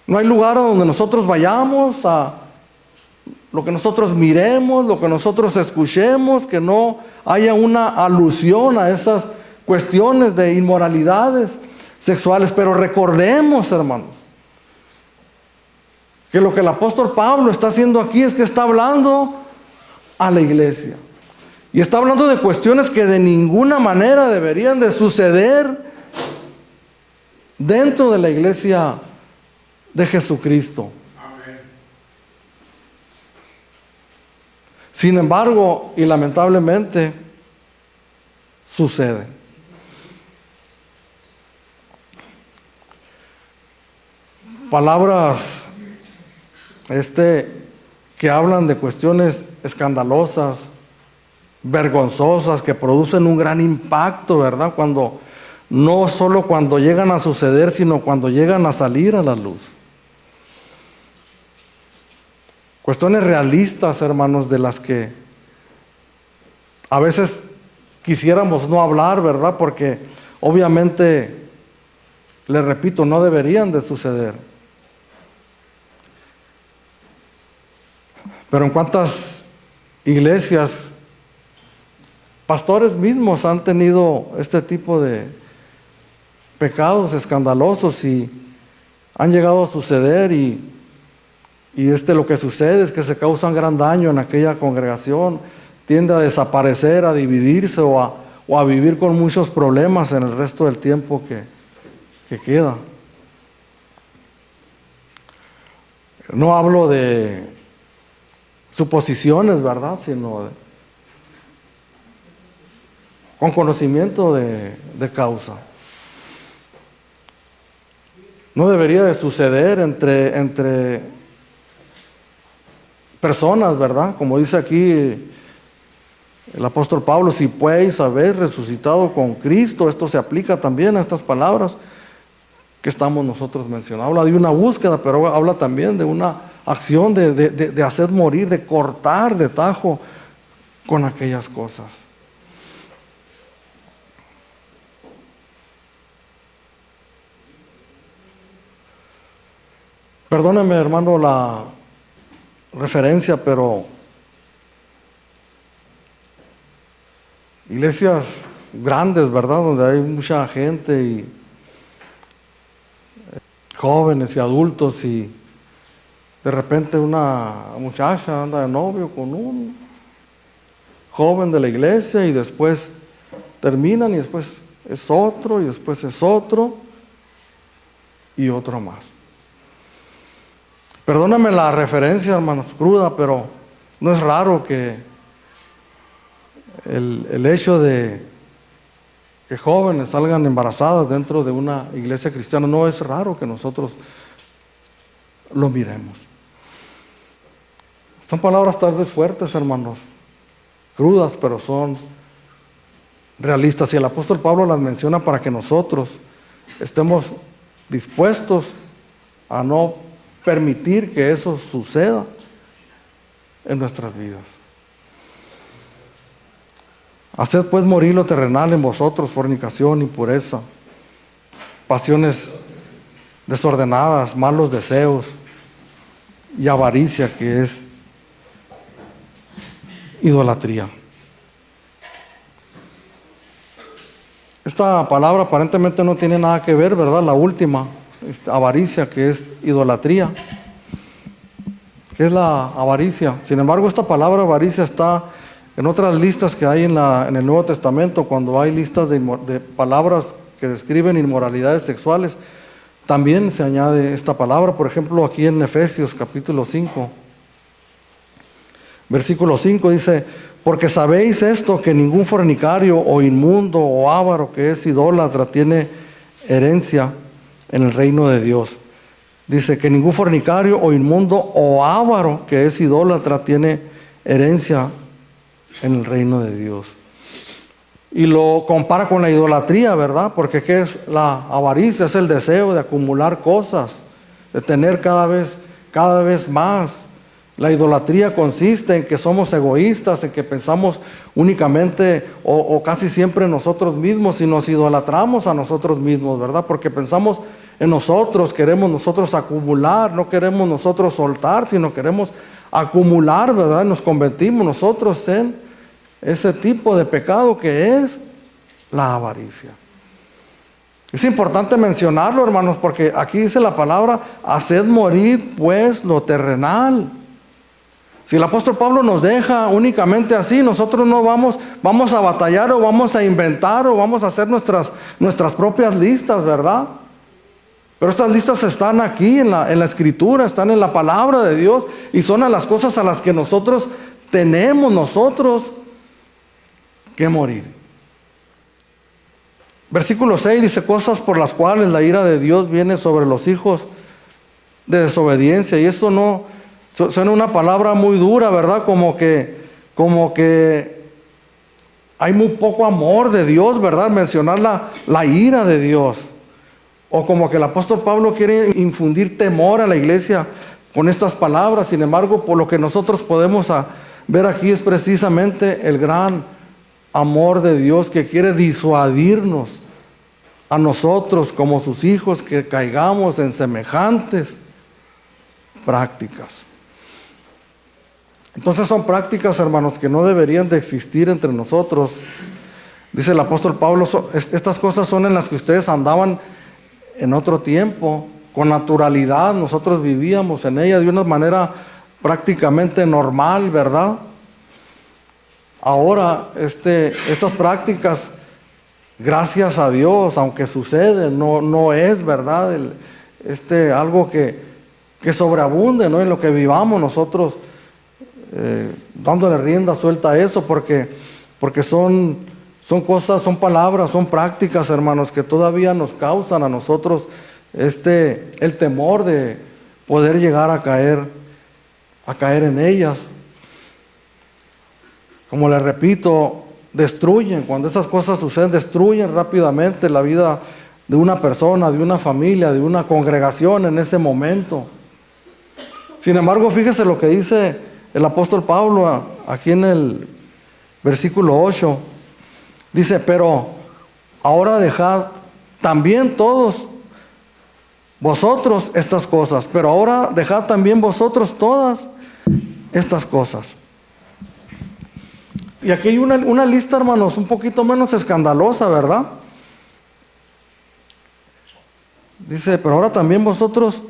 No hay lugar a donde nosotros vayamos, a lo que nosotros miremos, lo que nosotros escuchemos, que no haya una alusión a esas cuestiones de inmoralidades sexuales. Pero recordemos, hermanos, que lo que el apóstol Pablo está haciendo aquí es que está hablando a la iglesia. Y está hablando de cuestiones que de ninguna manera deberían de suceder dentro de la iglesia de Jesucristo. Amén. Sin embargo, y lamentablemente, sucede. Palabras que hablan de cuestiones escandalosas, vergonzosas, que producen un gran impacto, ¿verdad? No solo cuando llegan a suceder, sino cuando llegan a salir a la luz. Cuestiones realistas, hermanos, de las que a veces quisiéramos no hablar, ¿verdad? Porque obviamente, les repito, no deberían de suceder. Pero en cuántas iglesias, pastores mismos han tenido este tipo de pecados escandalosos y han llegado a suceder, y lo que sucede es que se causa un gran daño en aquella congregación, tiende a desaparecer, a dividirse o o a vivir con muchos problemas en el resto del tiempo que queda. No hablo de suposiciones, ¿verdad? Sino con conocimiento de causa. No debería de suceder entre personas, ¿verdad? Como dice aquí el apóstol Pablo, si pues habéis resucitado con Cristo, esto se aplica también a estas palabras que estamos nosotros mencionando. Habla de una búsqueda, pero habla también de una acción de hacer morir, de cortar de tajo con aquellas cosas. Perdóneme, hermano, la referencia, pero iglesias grandes, ¿verdad? Donde hay mucha gente y jóvenes y adultos, y de repente una muchacha anda de novio con un joven de la iglesia y después terminan y después es otro y después es otro y otro más. Perdóname la referencia, hermanos, cruda, pero no es raro que el hecho de que jóvenes salgan embarazadas dentro de una iglesia cristiana, no es raro que nosotros lo miremos. Son palabras tal vez fuertes, hermanos, crudas, pero son realistas. Y el apóstol Pablo las menciona para que nosotros estemos dispuestos a no permitir que eso suceda en nuestras vidas. Haced pues morir lo terrenal en vosotros: fornicación, impureza, pasiones desordenadas, malos deseos y avaricia, que es idolatría. Esta palabra aparentemente no tiene nada que ver, ¿verdad? La última, avaricia, que es idolatría. ¿Qué es la avaricia? Sin embargo, esta palabra avaricia está en otras listas que hay en el Nuevo Testamento. Cuando hay listas de palabras que describen inmoralidades sexuales, también se añade esta palabra. Por ejemplo, aquí en Efesios capítulo 5, versículo 5 dice: porque sabéis esto, que ningún fornicario o inmundo o avaro que es idólatra tiene herencia en el reino de Dios. Dice que ningún fornicario o inmundo o avaro que es idólatra tiene herencia en el reino de Dios. Y lo compara con la idolatría, ¿verdad? Porque ¿qué es la avaricia? Es el deseo de acumular cosas, de tener cada vez más. La idolatría consiste en que somos egoístas, en que pensamos únicamente o casi siempre en nosotros mismos, y nos idolatramos a nosotros mismos, ¿verdad? Porque pensamos en nosotros, queremos nosotros acumular, no queremos nosotros soltar, sino queremos acumular, ¿verdad? Nos convertimos nosotros en ese tipo de pecado que es la avaricia. Es importante mencionarlo, hermanos, porque aquí dice la palabra: haced morir pues lo terrenal. Si el apóstol Pablo nos deja únicamente así, nosotros no vamos a batallar o vamos a inventar o vamos a hacer nuestras propias listas, ¿verdad? Pero estas listas están aquí en la Escritura, están en la palabra de Dios, y son a las cosas a las que nosotros tenemos que morir. Versículo 6 dice: cosas por las cuales la ira de Dios viene sobre los hijos de desobediencia. Y esto no suena una palabra muy dura, ¿verdad? Como que hay muy poco amor de Dios, ¿verdad? Mencionar la ira de Dios. O como que el apóstol Pablo quiere infundir temor a la iglesia con estas palabras. Sin embargo, por lo que nosotros podemos ver aquí es precisamente el gran amor de Dios, que quiere disuadirnos a nosotros como sus hijos, que caigamos en semejantes prácticas. Entonces son prácticas, hermanos, que no deberían de existir entre nosotros. Dice el apóstol Pablo: estas cosas son en las que ustedes andaban en otro tiempo, con naturalidad. Nosotros vivíamos en ella de una manera prácticamente normal, ¿verdad? ahora estas prácticas, gracias a Dios, aunque sucede, no es verdad algo que sobreabunde, ¿no?, en lo que vivamos nosotros, dándole rienda suelta a eso, porque son cosas, son palabras, son prácticas, hermanos, que todavía nos causan a nosotros el temor de poder llegar a caer en ellas. Como les repito, destruyen, cuando esas cosas suceden, destruyen rápidamente la vida de una persona, de una familia, de una congregación en ese momento. Sin embargo, fíjese lo que dice el apóstol Pablo aquí en el versículo 8. Dice, pero ahora dejad también todos vosotros estas cosas, pero ahora dejad también vosotros todas estas cosas. Y aquí hay una lista, hermanos, un poquito menos escandalosa, ¿verdad? Dice, pero ahora también vosotros,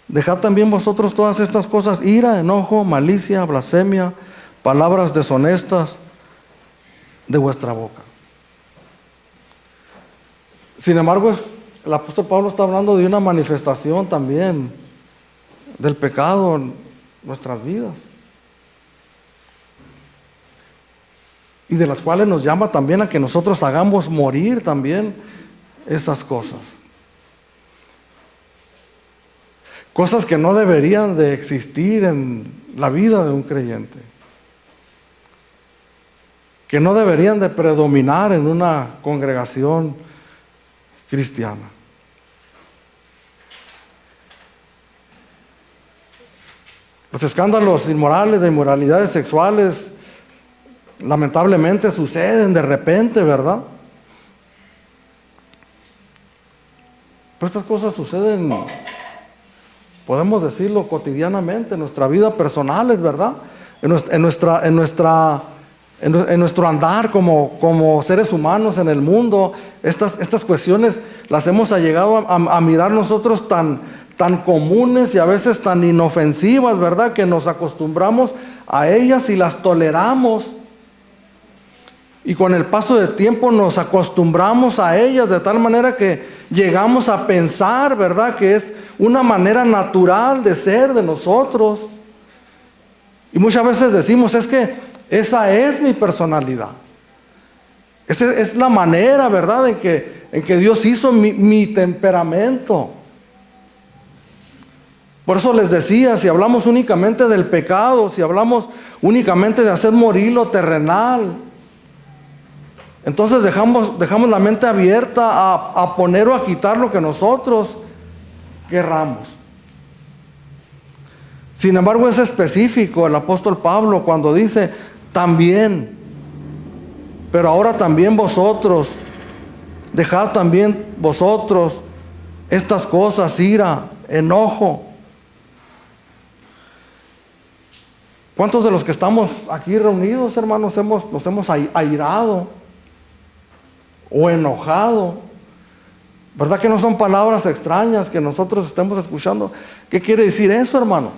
dejad también vosotros todas estas cosas: ira, enojo, malicia, blasfemia, palabras deshonestas de vuestra boca. Sin embargo, el apóstol Pablo está hablando de una manifestación también del pecado en nuestras vidas, y de las cuales nos llama también a que nosotros hagamos morir también esas cosas. Cosas que no deberían de existir en la vida de un creyente, que no deberían de predominar en una congregación cristiana. Los escándalos inmorales, de inmoralidades sexuales, lamentablemente suceden de repente, ¿verdad? Pero estas cosas suceden, podemos decirlo, cotidianamente en nuestra vida personal, ¿verdad? En nuestro andar como seres humanos en el mundo. Estas cuestiones las hemos llegado a mirar nosotros tan comunes y a veces tan inofensivas, ¿verdad?, que nos acostumbramos a ellas y las toleramos. Y con el paso del tiempo nos acostumbramos a ellas de tal manera que llegamos a pensar, ¿verdad?, que es una manera natural de ser de nosotros. Y muchas veces decimos, es que esa es mi personalidad. Esa es la manera, ¿verdad?, en que Dios hizo mi temperamento. Por eso les decía, si hablamos únicamente del pecado, si hablamos únicamente de hacer morir lo terrenal, entonces dejamos la mente abierta a poner o a quitar lo que nosotros querramos. Sin embargo, es específico el apóstol Pablo cuando dice también, pero ahora también vosotros, dejad también vosotros estas cosas: ira, enojo. ¿Cuántos de los que estamos aquí reunidos, hermanos, nos hemos airado o enojado? ¿Verdad que no son palabras extrañas que nosotros estemos escuchando? ¿Qué quiere decir eso, hermano?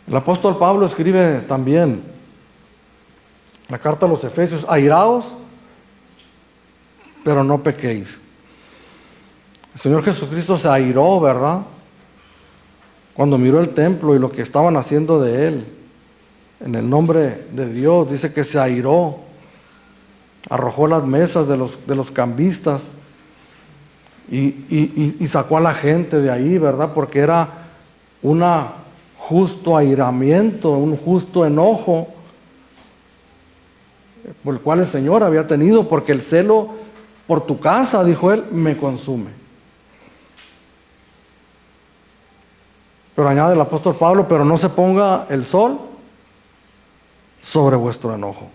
El apóstol Pablo escribe también la carta a los Efesios: airaos, pero no pequéis. El Señor Jesucristo se airó, ¿verdad?, cuando miró el templo y lo que estaban haciendo de él. En el nombre de Dios dice que se airó, arrojó las mesas de los cambistas y sacó a la gente de ahí, ¿verdad?, porque era un justo airamiento, un justo enojo por el cual el Señor había tenido, porque el celo por tu casa, dijo él, me consume. Pero añade el apóstol Pablo: pero no se ponga el sol sobre vuestro enojo.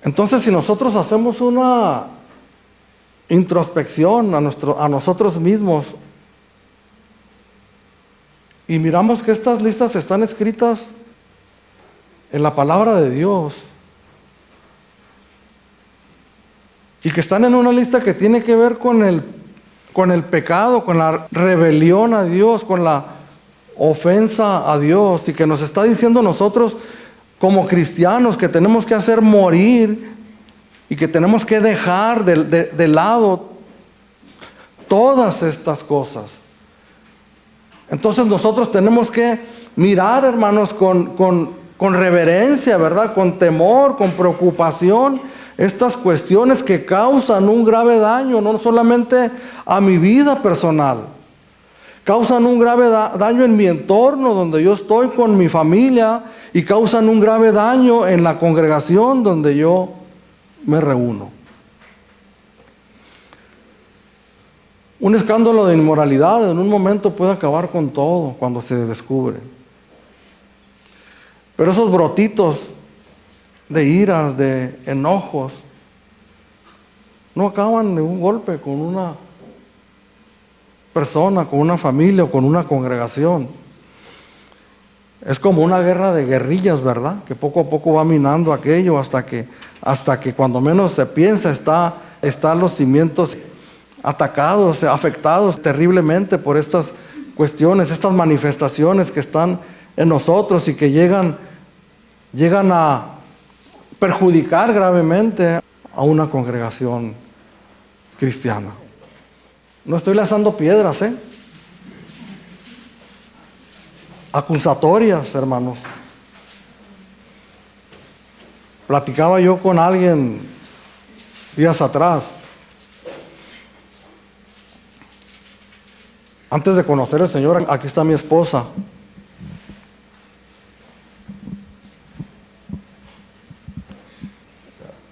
Entonces, si nosotros hacemos una introspección a nosotros mismos y miramos que estas listas están escritas en la palabra de Dios y que están en una lista que tiene que ver con el pecado, con la rebelión a Dios, con la ofensa a Dios y que nos está diciendo nosotros como cristianos que tenemos que hacer morir y que tenemos que dejar de lado todas estas cosas. Entonces nosotros tenemos que mirar, hermanos, con reverencia, ¿verdad? Con temor, con preocupación, estas cuestiones que causan un grave daño, no solamente a mi vida personal, causan un grave daño en mi entorno donde yo estoy con mi familia y causan un grave daño en la congregación donde yo me reúno. Un escándalo de inmoralidad en un momento puede acabar con todo cuando se descubre. Pero esos brotitos de iras, de enojos, no acaban de un golpe con una persona, con una familia o con una congregación. Es como una guerra de guerrillas, ¿verdad? Que poco a poco va minando aquello hasta que cuando menos se piensa están los cimientos atacados, afectados terriblemente por estas cuestiones, estas manifestaciones que están en nosotros y que llegan a perjudicar gravemente a una congregación cristiana. No estoy lanzando piedras, acusatorias, hermanos. Platicaba yo con alguien días atrás. Antes de conocer al Señor, aquí está mi esposa.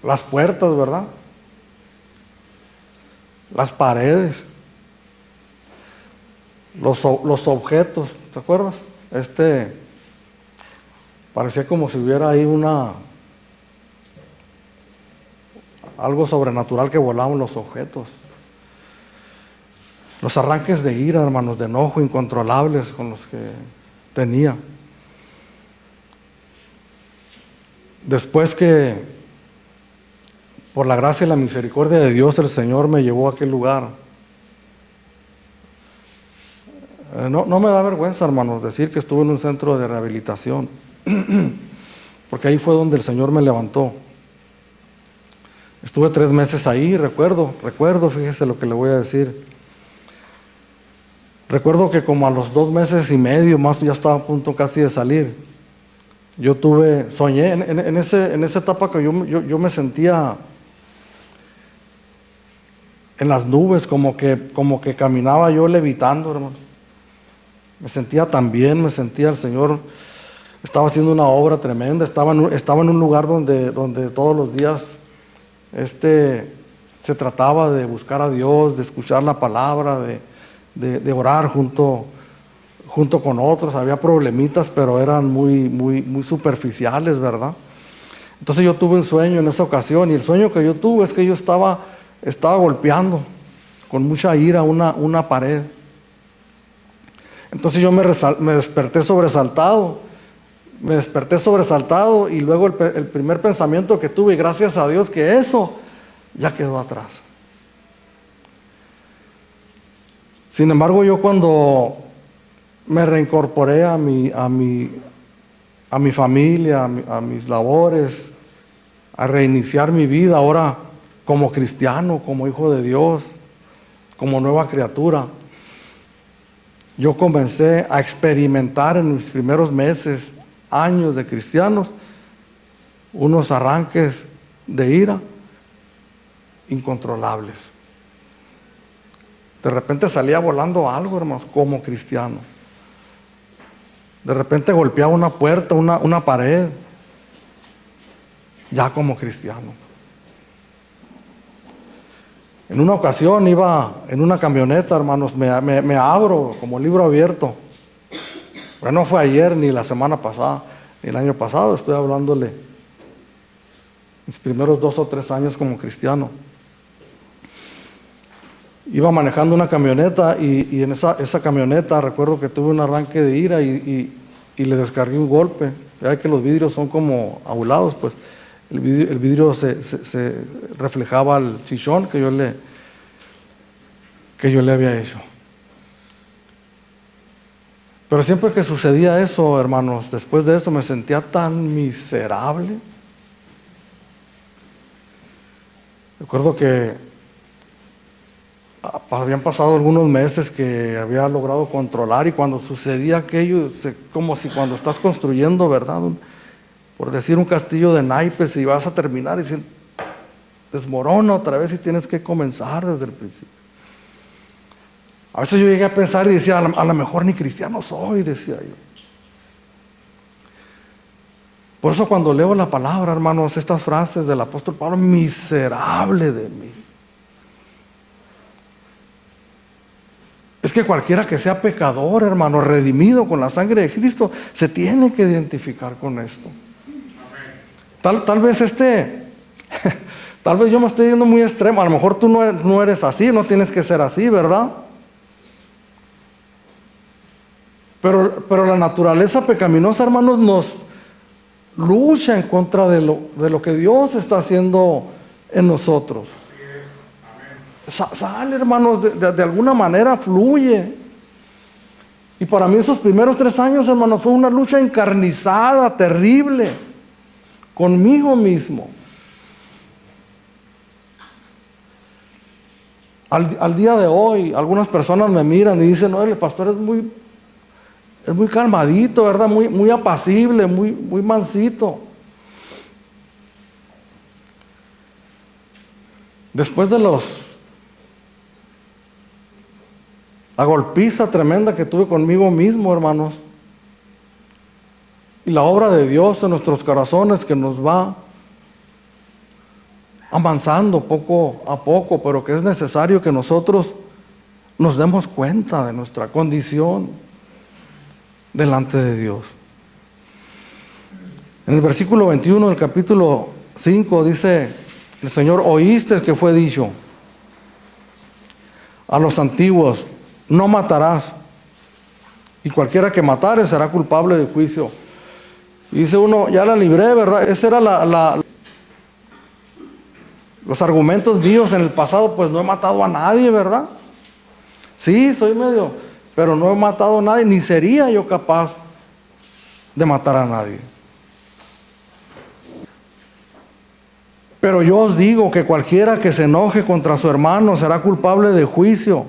Las puertas, ¿verdad? Las paredes. Los objetos, ¿te acuerdas? Parecía como si hubiera ahí algo sobrenatural que volaban los objetos. Los arranques de ira, hermanos, de enojo incontrolables con los que tenía. Después que, por la gracia y la misericordia de Dios, el Señor me llevó a aquel lugar. No me da vergüenza, hermanos, decir que estuve en un centro de rehabilitación, porque ahí fue donde el Señor me levantó. Estuve 3 meses ahí, recuerdo, fíjese lo que le voy a decir. Recuerdo que como a los 2 meses y medio más, ya estaba a punto casi de salir. Soñé en esa etapa que yo me sentía en las nubes, como que caminaba yo levitando, hermano. Me sentía tan bien, el Señor estaba haciendo una obra tremenda. Estaba en un lugar donde todos los días se trataba de buscar a Dios, de escuchar la palabra, de orar junto con otros. Había problemitas, pero eran muy superficiales, ¿verdad? Entonces yo tuve un sueño en esa ocasión, y el sueño que yo tuve es que yo estaba golpeando con mucha ira una pared. Entonces yo me desperté sobresaltado, y luego el primer pensamiento que tuve, y gracias a Dios que eso ya quedó atrás. Sin embargo, yo cuando me reincorporé a mi familia, a mis labores, a reiniciar mi vida ahora como cristiano, como hijo de Dios, como nueva criatura, yo comencé a experimentar en mis primeros meses, años de cristianos, unos arranques de ira incontrolables. De repente salía volando algo, hermanos, como cristiano. De repente golpeaba una puerta, una pared, ya como cristiano. En una ocasión iba en una camioneta, hermanos, me abro como libro abierto. Pero no fue ayer, ni la semana pasada, ni el año pasado, estoy hablándole mis primeros 2 o 3 años como cristiano. Iba manejando una camioneta y en esa camioneta recuerdo que tuve un arranque de ira y le descargué un golpe. Ya que los vidrios son como ahulados, pues el vidrio se reflejaba al chichón que yo le había hecho. Pero siempre que sucedía eso, hermanos, después de eso me sentía tan miserable. Recuerdo que habían pasado algunos meses que había logrado controlar, y cuando sucedía aquello, como si cuando estás construyendo, ¿verdad? Por decir un castillo de naipes, y vas a terminar y se desmorona otra vez y tienes que comenzar desde el principio. A veces yo llegué a pensar y decía, a lo mejor ni cristiano soy, decía yo. Por eso cuando leo la palabra, hermanos, estas frases del apóstol Pablo, miserable de mí. Es que cualquiera que sea pecador, hermano, redimido con la sangre de Cristo, se tiene que identificar con esto. Tal vez tal vez yo me estoy yendo muy extremo. A lo mejor tú no eres así, no tienes que ser así, ¿verdad? Pero la naturaleza pecaminosa, hermanos, nos lucha en contra de lo que Dios está haciendo en nosotros. Sale, hermanos, de alguna manera fluye. Y para mí esos primeros 3 años, hermanos, fue una lucha encarnizada, terrible, conmigo mismo. Al día de hoy, algunas personas me miran y dicen, no, el pastor es muy calmadito, ¿verdad? Muy apacible, muy mansito. Después de la golpiza tremenda que tuve conmigo mismo, hermanos, y la obra de Dios en nuestros corazones que nos va avanzando poco a poco, pero que es necesario que nosotros nos demos cuenta de nuestra condición delante de Dios. En el versículo 21 del capítulo 5 dice el Señor: oíste que fue dicho a los antiguos, no matarás, y cualquiera que matare será culpable de juicio. Y dice uno, ya la libré, ¿verdad? Ese era los argumentos míos en el pasado. Pues no he matado a nadie, ¿verdad? Sí, soy medio, pero no he matado a nadie, ni sería yo capaz de matar a nadie. Pero yo os digo que cualquiera que se enoje contra su hermano será culpable de juicio.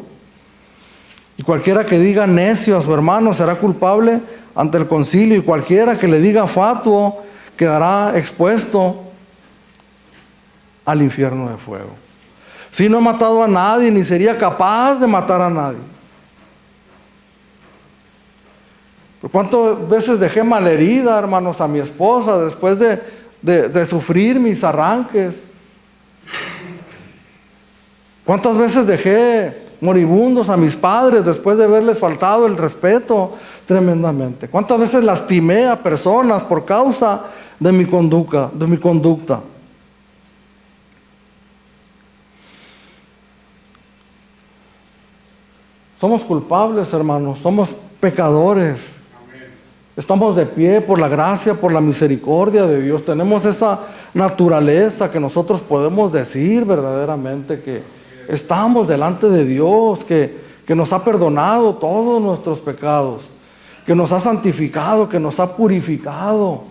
Y cualquiera que diga necio a su hermano será culpable ante el concilio. Y cualquiera que le diga fatuo quedará expuesto al infierno de fuego. Si no he matado a nadie, ni sería capaz de matar a nadie. ¿Cuántas veces dejé malherida, hermanos, a mi esposa después de sufrir mis arranques? ¿Cuántas veces dejé moribundos a mis padres después de haberles faltado el respeto tremendamente? ¿Cuántas veces lastimé a personas por causa de mi conducta? Somos culpables, hermanos, somos pecadores. Estamos de pie por la gracia, por la misericordia de Dios. Tenemos esa naturaleza que nosotros podemos decir verdaderamente que estamos delante de Dios, que nos ha perdonado todos nuestros pecados, que nos ha santificado, que nos ha purificado.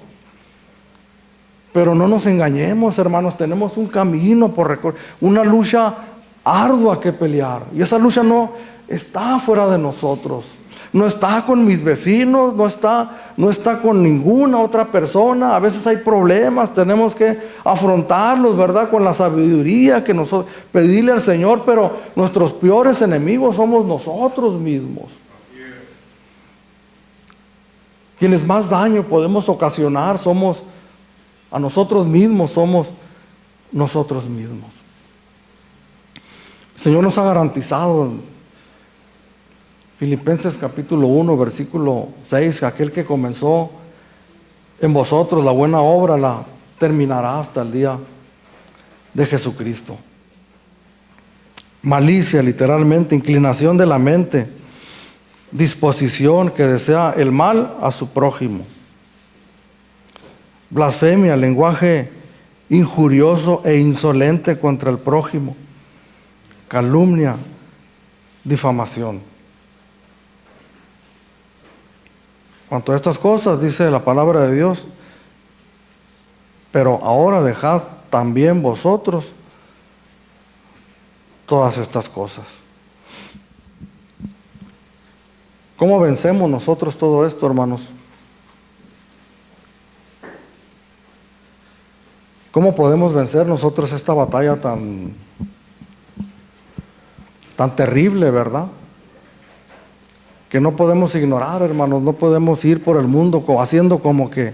Pero no nos engañemos, hermanos, tenemos un camino por recorrer, una lucha ardua que pelear. Y esa lucha no está fuera de nosotros. No está con mis vecinos, no está con ninguna otra persona. A veces hay problemas, tenemos que afrontarlos, ¿verdad? Con la sabiduría que nosotros pedirle al Señor, pero nuestros peores enemigos somos nosotros mismos. Quienes más daño podemos ocasionar somos a nosotros mismos, somos nosotros mismos. El Señor nos ha garantizado Filipenses capítulo 1, versículo 6, aquel que comenzó en vosotros la buena obra la terminará hasta el día de Jesucristo. Malicia, literalmente, inclinación de la mente, disposición que desea el mal a su prójimo. Blasfemia, lenguaje injurioso e insolente contra el prójimo. Calumnia, difamación. Cuanto a estas cosas, dice la palabra de Dios, pero ahora dejad también vosotros todas estas cosas. ¿Cómo vencemos nosotros todo esto, hermanos? ¿Cómo podemos vencer nosotros esta batalla tan terrible, verdad? Que no podemos ignorar, hermanos, no podemos ir por el mundo haciendo como que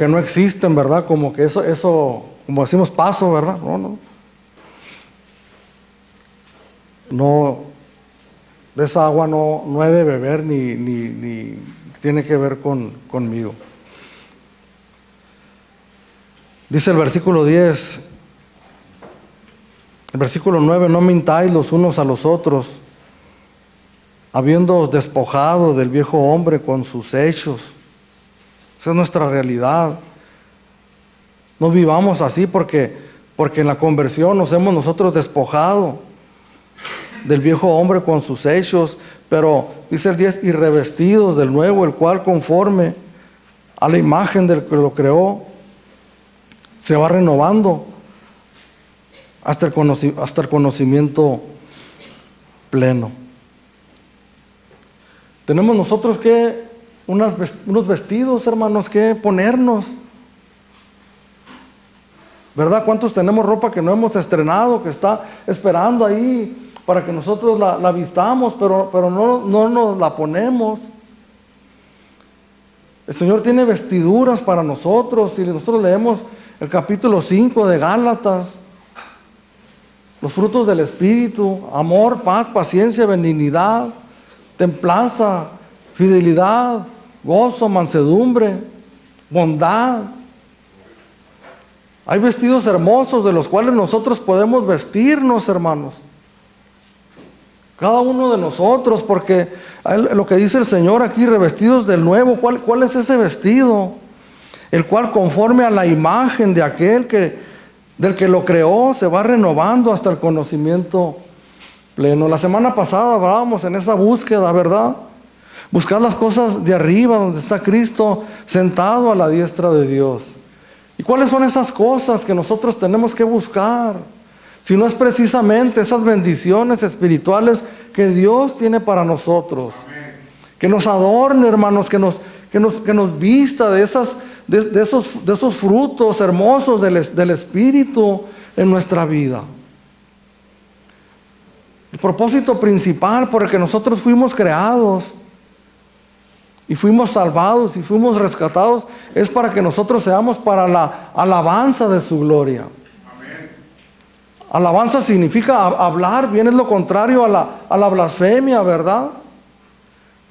no existen, ¿verdad? Como que eso, como decimos, paso, ¿verdad? No, de esa agua no he de beber ni tiene que ver conmigo. Dice el versículo 10, el versículo 9, no mintáis los unos a los otros, habiéndoos despojado del viejo hombre con sus hechos. Esa es nuestra realidad. No vivamos así porque en la conversión nos hemos nosotros despojado del viejo hombre con sus hechos, pero dice el 10, y revestidos del nuevo, el cual conforme a la imagen del que lo creó, se va renovando hasta el conocimiento pleno. Tenemos nosotros que unos vestidos, hermanos, que ponernos, ¿verdad? ¿Cuántos tenemos ropa que no hemos estrenado, que está esperando ahí para que nosotros la vistamos, pero no nos la ponemos? El Señor tiene vestiduras para nosotros. Si nosotros leemos el capítulo 5 de Gálatas, los frutos del Espíritu: amor, paz, paciencia, benignidad, templanza, fidelidad, gozo, mansedumbre, bondad. Hay vestidos hermosos de los cuales nosotros podemos vestirnos, hermanos. Cada uno de nosotros, porque lo que dice el Señor aquí, revestidos del nuevo. ¿Cuál es ese vestido? El cual conforme a la imagen de aquel del que lo creó, se va renovando hasta el conocimiento pleno. La semana pasada hablábamos en esa búsqueda, ¿verdad? Buscar las cosas de arriba, donde está Cristo sentado a la diestra de Dios. ¿Y cuáles son esas cosas que nosotros tenemos que buscar? Si no es precisamente esas bendiciones espirituales que Dios tiene para nosotros. Amén. Que nos adorne, hermanos, que nos vista de esos frutos hermosos del Espíritu en nuestra vida. El propósito principal por el que nosotros fuimos creados y fuimos salvados y fuimos rescatados es para que nosotros seamos para la alabanza de su gloria. Amén. Alabanza significa hablar, bien es lo contrario a la blasfemia, ¿verdad?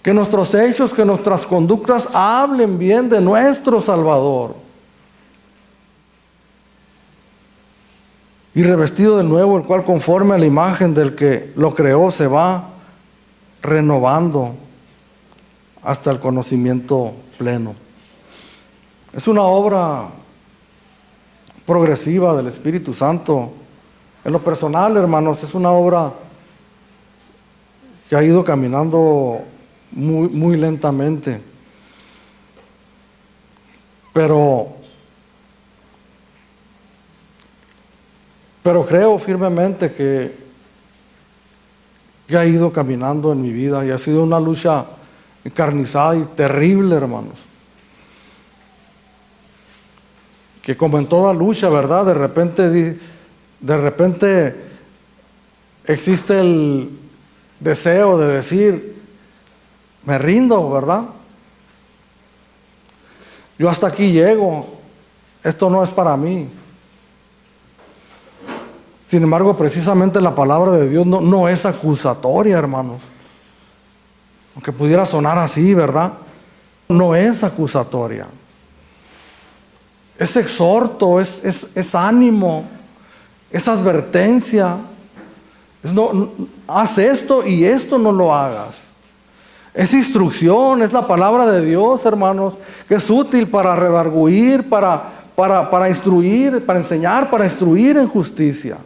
Que nuestros hechos, que nuestras conductas hablen bien de nuestro Salvador. Y revestido de nuevo, el cual conforme a la imagen del que lo creó se va renovando hasta el conocimiento pleno. Es una obra progresiva del Espíritu Santo. En lo personal, hermanos, es una obra que ha ido caminando muy, muy lentamente. Pero creo firmemente que ha ido caminando en mi vida y ha sido una lucha encarnizada y terrible, hermanos. Que como en toda lucha, ¿verdad? De repente existe el deseo de decir, me rindo, ¿verdad? Yo hasta aquí llego, esto no es para mí. Sin embargo, precisamente la palabra de Dios no es acusatoria, hermanos. Aunque pudiera sonar así, ¿verdad? No es acusatoria. Es exhorto, es ánimo, es advertencia. Haz esto y esto no lo hagas. Es instrucción, es la palabra de Dios, hermanos, que es útil para redarguir, para instruir, para enseñar, para instruir en justicia.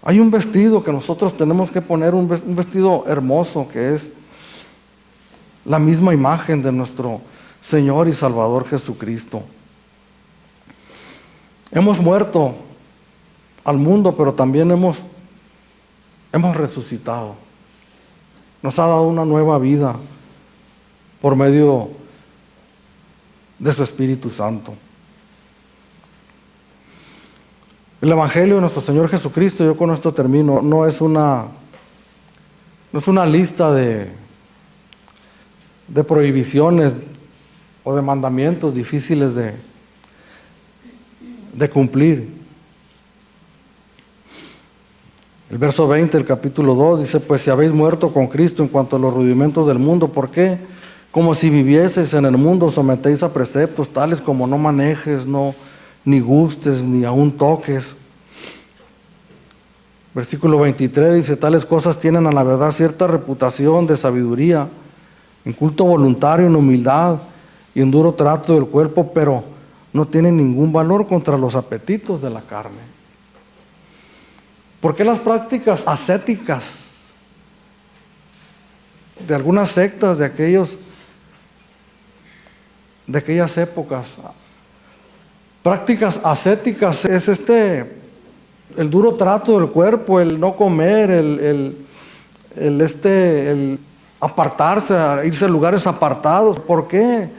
Hay un vestido que nosotros tenemos que poner, un vestido hermoso, que es la misma imagen de nuestro Señor y Salvador Jesucristo. Hemos muerto al mundo, pero también hemos resucitado. Nos ha dado una nueva vida por medio de su Espíritu Santo. El Evangelio de nuestro Señor Jesucristo, yo con esto termino, no es una lista de prohibiciones o de mandamientos difíciles de cumplir. El verso 20 del capítulo 2 dice: pues si habéis muerto con Cristo en cuanto a los rudimentos del mundo, ¿por qué? Como si vivieseis en el mundo, sometéis a preceptos tales como no manejes, ni gustes, ni aun toques. Versículo 23 dice: tales cosas tienen a la verdad cierta reputación de sabiduría, en culto voluntario, en humildad y en duro trato del cuerpo, pero no tienen ningún valor contra los apetitos de la carne. ¿Por qué las prácticas ascéticas de algunas sectas de aquellas épocas? Prácticas ascéticas es el duro trato del cuerpo, el no comer, el apartarse, irse a lugares apartados. ¿Por qué?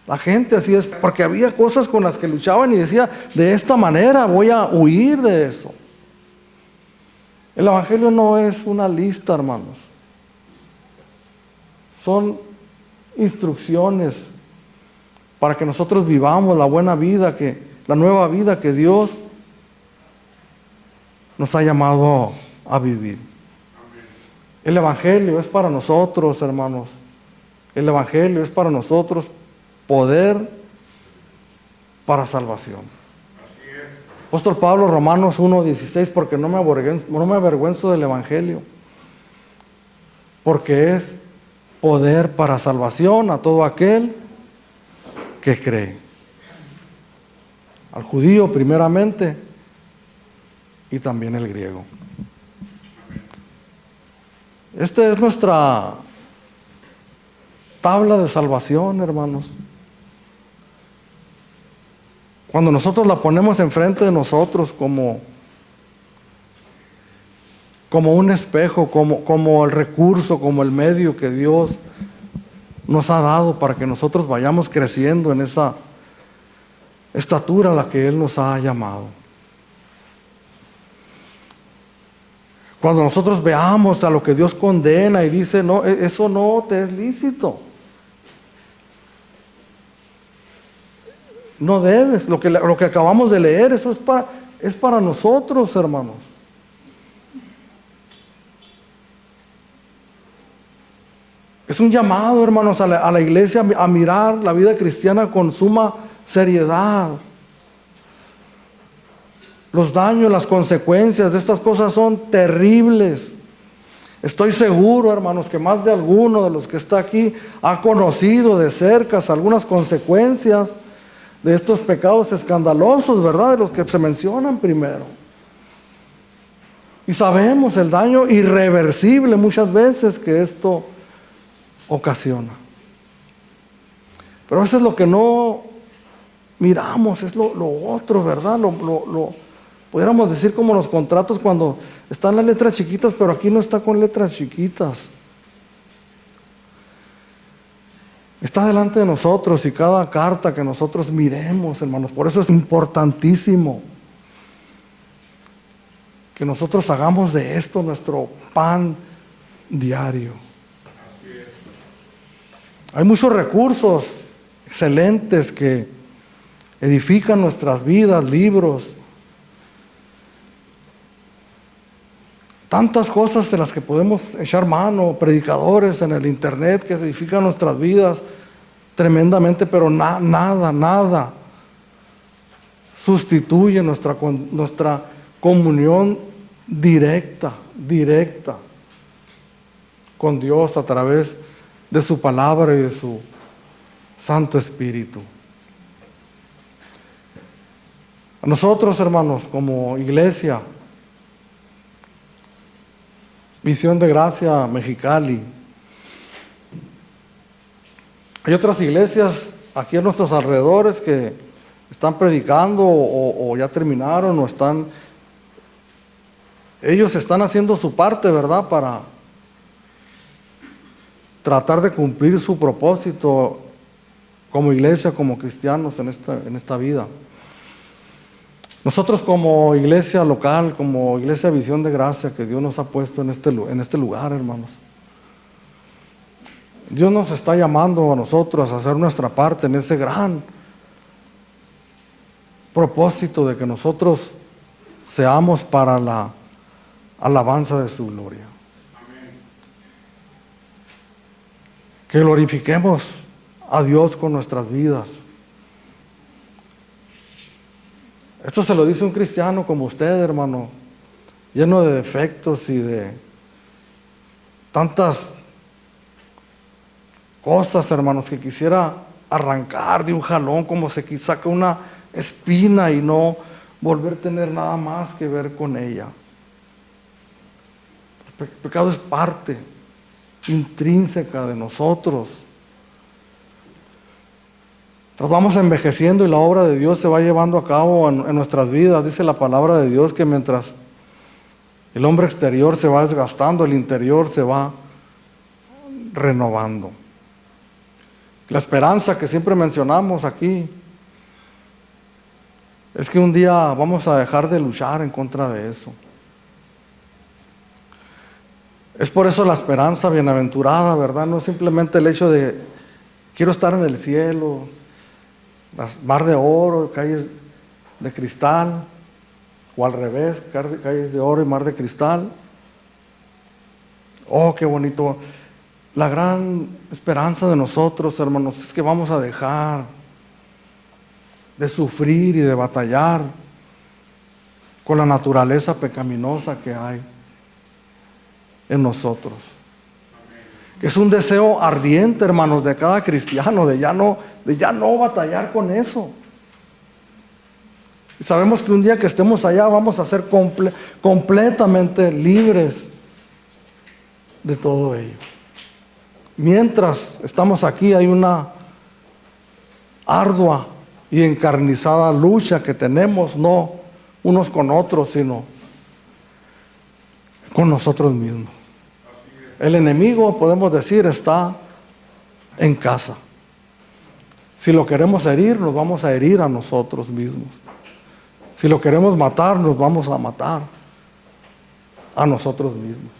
La gente así es, porque había cosas con las que luchaban y decía: de esta manera voy a huir de eso. El Evangelio no es una lista, hermanos. Son instrucciones para que nosotros vivamos la buena vida, la nueva vida que Dios nos ha llamado a vivir. El Evangelio es para nosotros, hermanos. El Evangelio es para nosotros poder para salvación. Apóstol Pablo, Romanos 1:16, porque no me avergüenzo del Evangelio, porque es poder para salvación a todo aquel que cree. Al judío primeramente y también el griego. Esta es nuestra tabla de salvación, hermanos. Cuando nosotros la ponemos enfrente de nosotros como un espejo, como el recurso, como el medio que Dios nos ha dado para que nosotros vayamos creciendo en esa estatura a la que Él nos ha llamado. Cuando nosotros veamos a lo que Dios condena y dice: no, eso no te es lícito. No debes, lo que acabamos de leer, eso es para nosotros, hermanos. Es un llamado, hermanos, a la iglesia a mirar la vida cristiana con suma seriedad. Los daños, las consecuencias de estas cosas son terribles. Estoy seguro, hermanos, que más de alguno de los que está aquí ha conocido de cerca algunas consecuencias de estos pecados escandalosos, ¿verdad? De los que se mencionan primero. Y sabemos el daño irreversible muchas veces que esto ocasiona. Pero eso es lo que no miramos, es lo otro, ¿verdad? Pudiéramos decir como los contratos cuando están las letras chiquitas, pero aquí no está con letras chiquitas. Está delante de nosotros y cada carta que nosotros miremos, hermanos. Por eso es importantísimo que nosotros hagamos de esto nuestro pan diario. Hay muchos recursos excelentes que edifican nuestras vidas, libros, tantas cosas en las que podemos echar mano, predicadores en el internet que edifican nuestras vidas tremendamente, pero nada sustituye nuestra comunión directa con Dios a través de su palabra y de su Santo Espíritu. A nosotros, hermanos, como iglesia, Visión de Gracia, Mexicali. Hay otras iglesias aquí a nuestros alrededores que están predicando o ya terminaron o están... Ellos están haciendo su parte, ¿verdad? Para tratar de cumplir su propósito como iglesia, como cristianos en esta vida. Nosotros como iglesia local, como iglesia Visión de Gracia que Dios nos ha puesto en este lugar, hermanos. Dios nos está llamando a nosotros a hacer nuestra parte en ese gran propósito de que nosotros seamos para la alabanza de su gloria. Que glorifiquemos a Dios con nuestras vidas. Esto se lo dice un cristiano como usted, hermano, lleno de defectos y de tantas cosas, hermanos, que quisiera arrancar de un jalón, como se saca una espina y no volver a tener nada más que ver con ella. El pecado es parte intrínseca de nosotros. Vamos envejeciendo y la obra de Dios se va llevando a cabo en nuestras vidas. Dice la palabra de Dios que mientras el hombre exterior se va desgastando, el interior se va renovando. La esperanza que siempre mencionamos aquí es que un día vamos a dejar de luchar en contra de eso. Es por eso la esperanza bienaventurada, ¿verdad? No es simplemente el hecho de quiero estar en el cielo, mar de oro, calles de cristal, o al revés, calles de oro y mar de cristal. Oh, qué bonito. La gran esperanza de nosotros, hermanos, es que vamos a dejar de sufrir y de batallar con la naturaleza pecaminosa que hay en nosotros. Es un deseo ardiente, hermanos, de cada cristiano, de ya no batallar con eso. Y sabemos que un día que estemos allá vamos a ser completamente libres de todo ello. Mientras estamos aquí hay una ardua y encarnizada lucha que tenemos, no unos con otros, sino con nosotros mismos. El enemigo, podemos decir, está en casa. Si lo queremos herir, nos vamos a herir a nosotros mismos. Si lo queremos matar, nos vamos a matar a nosotros mismos.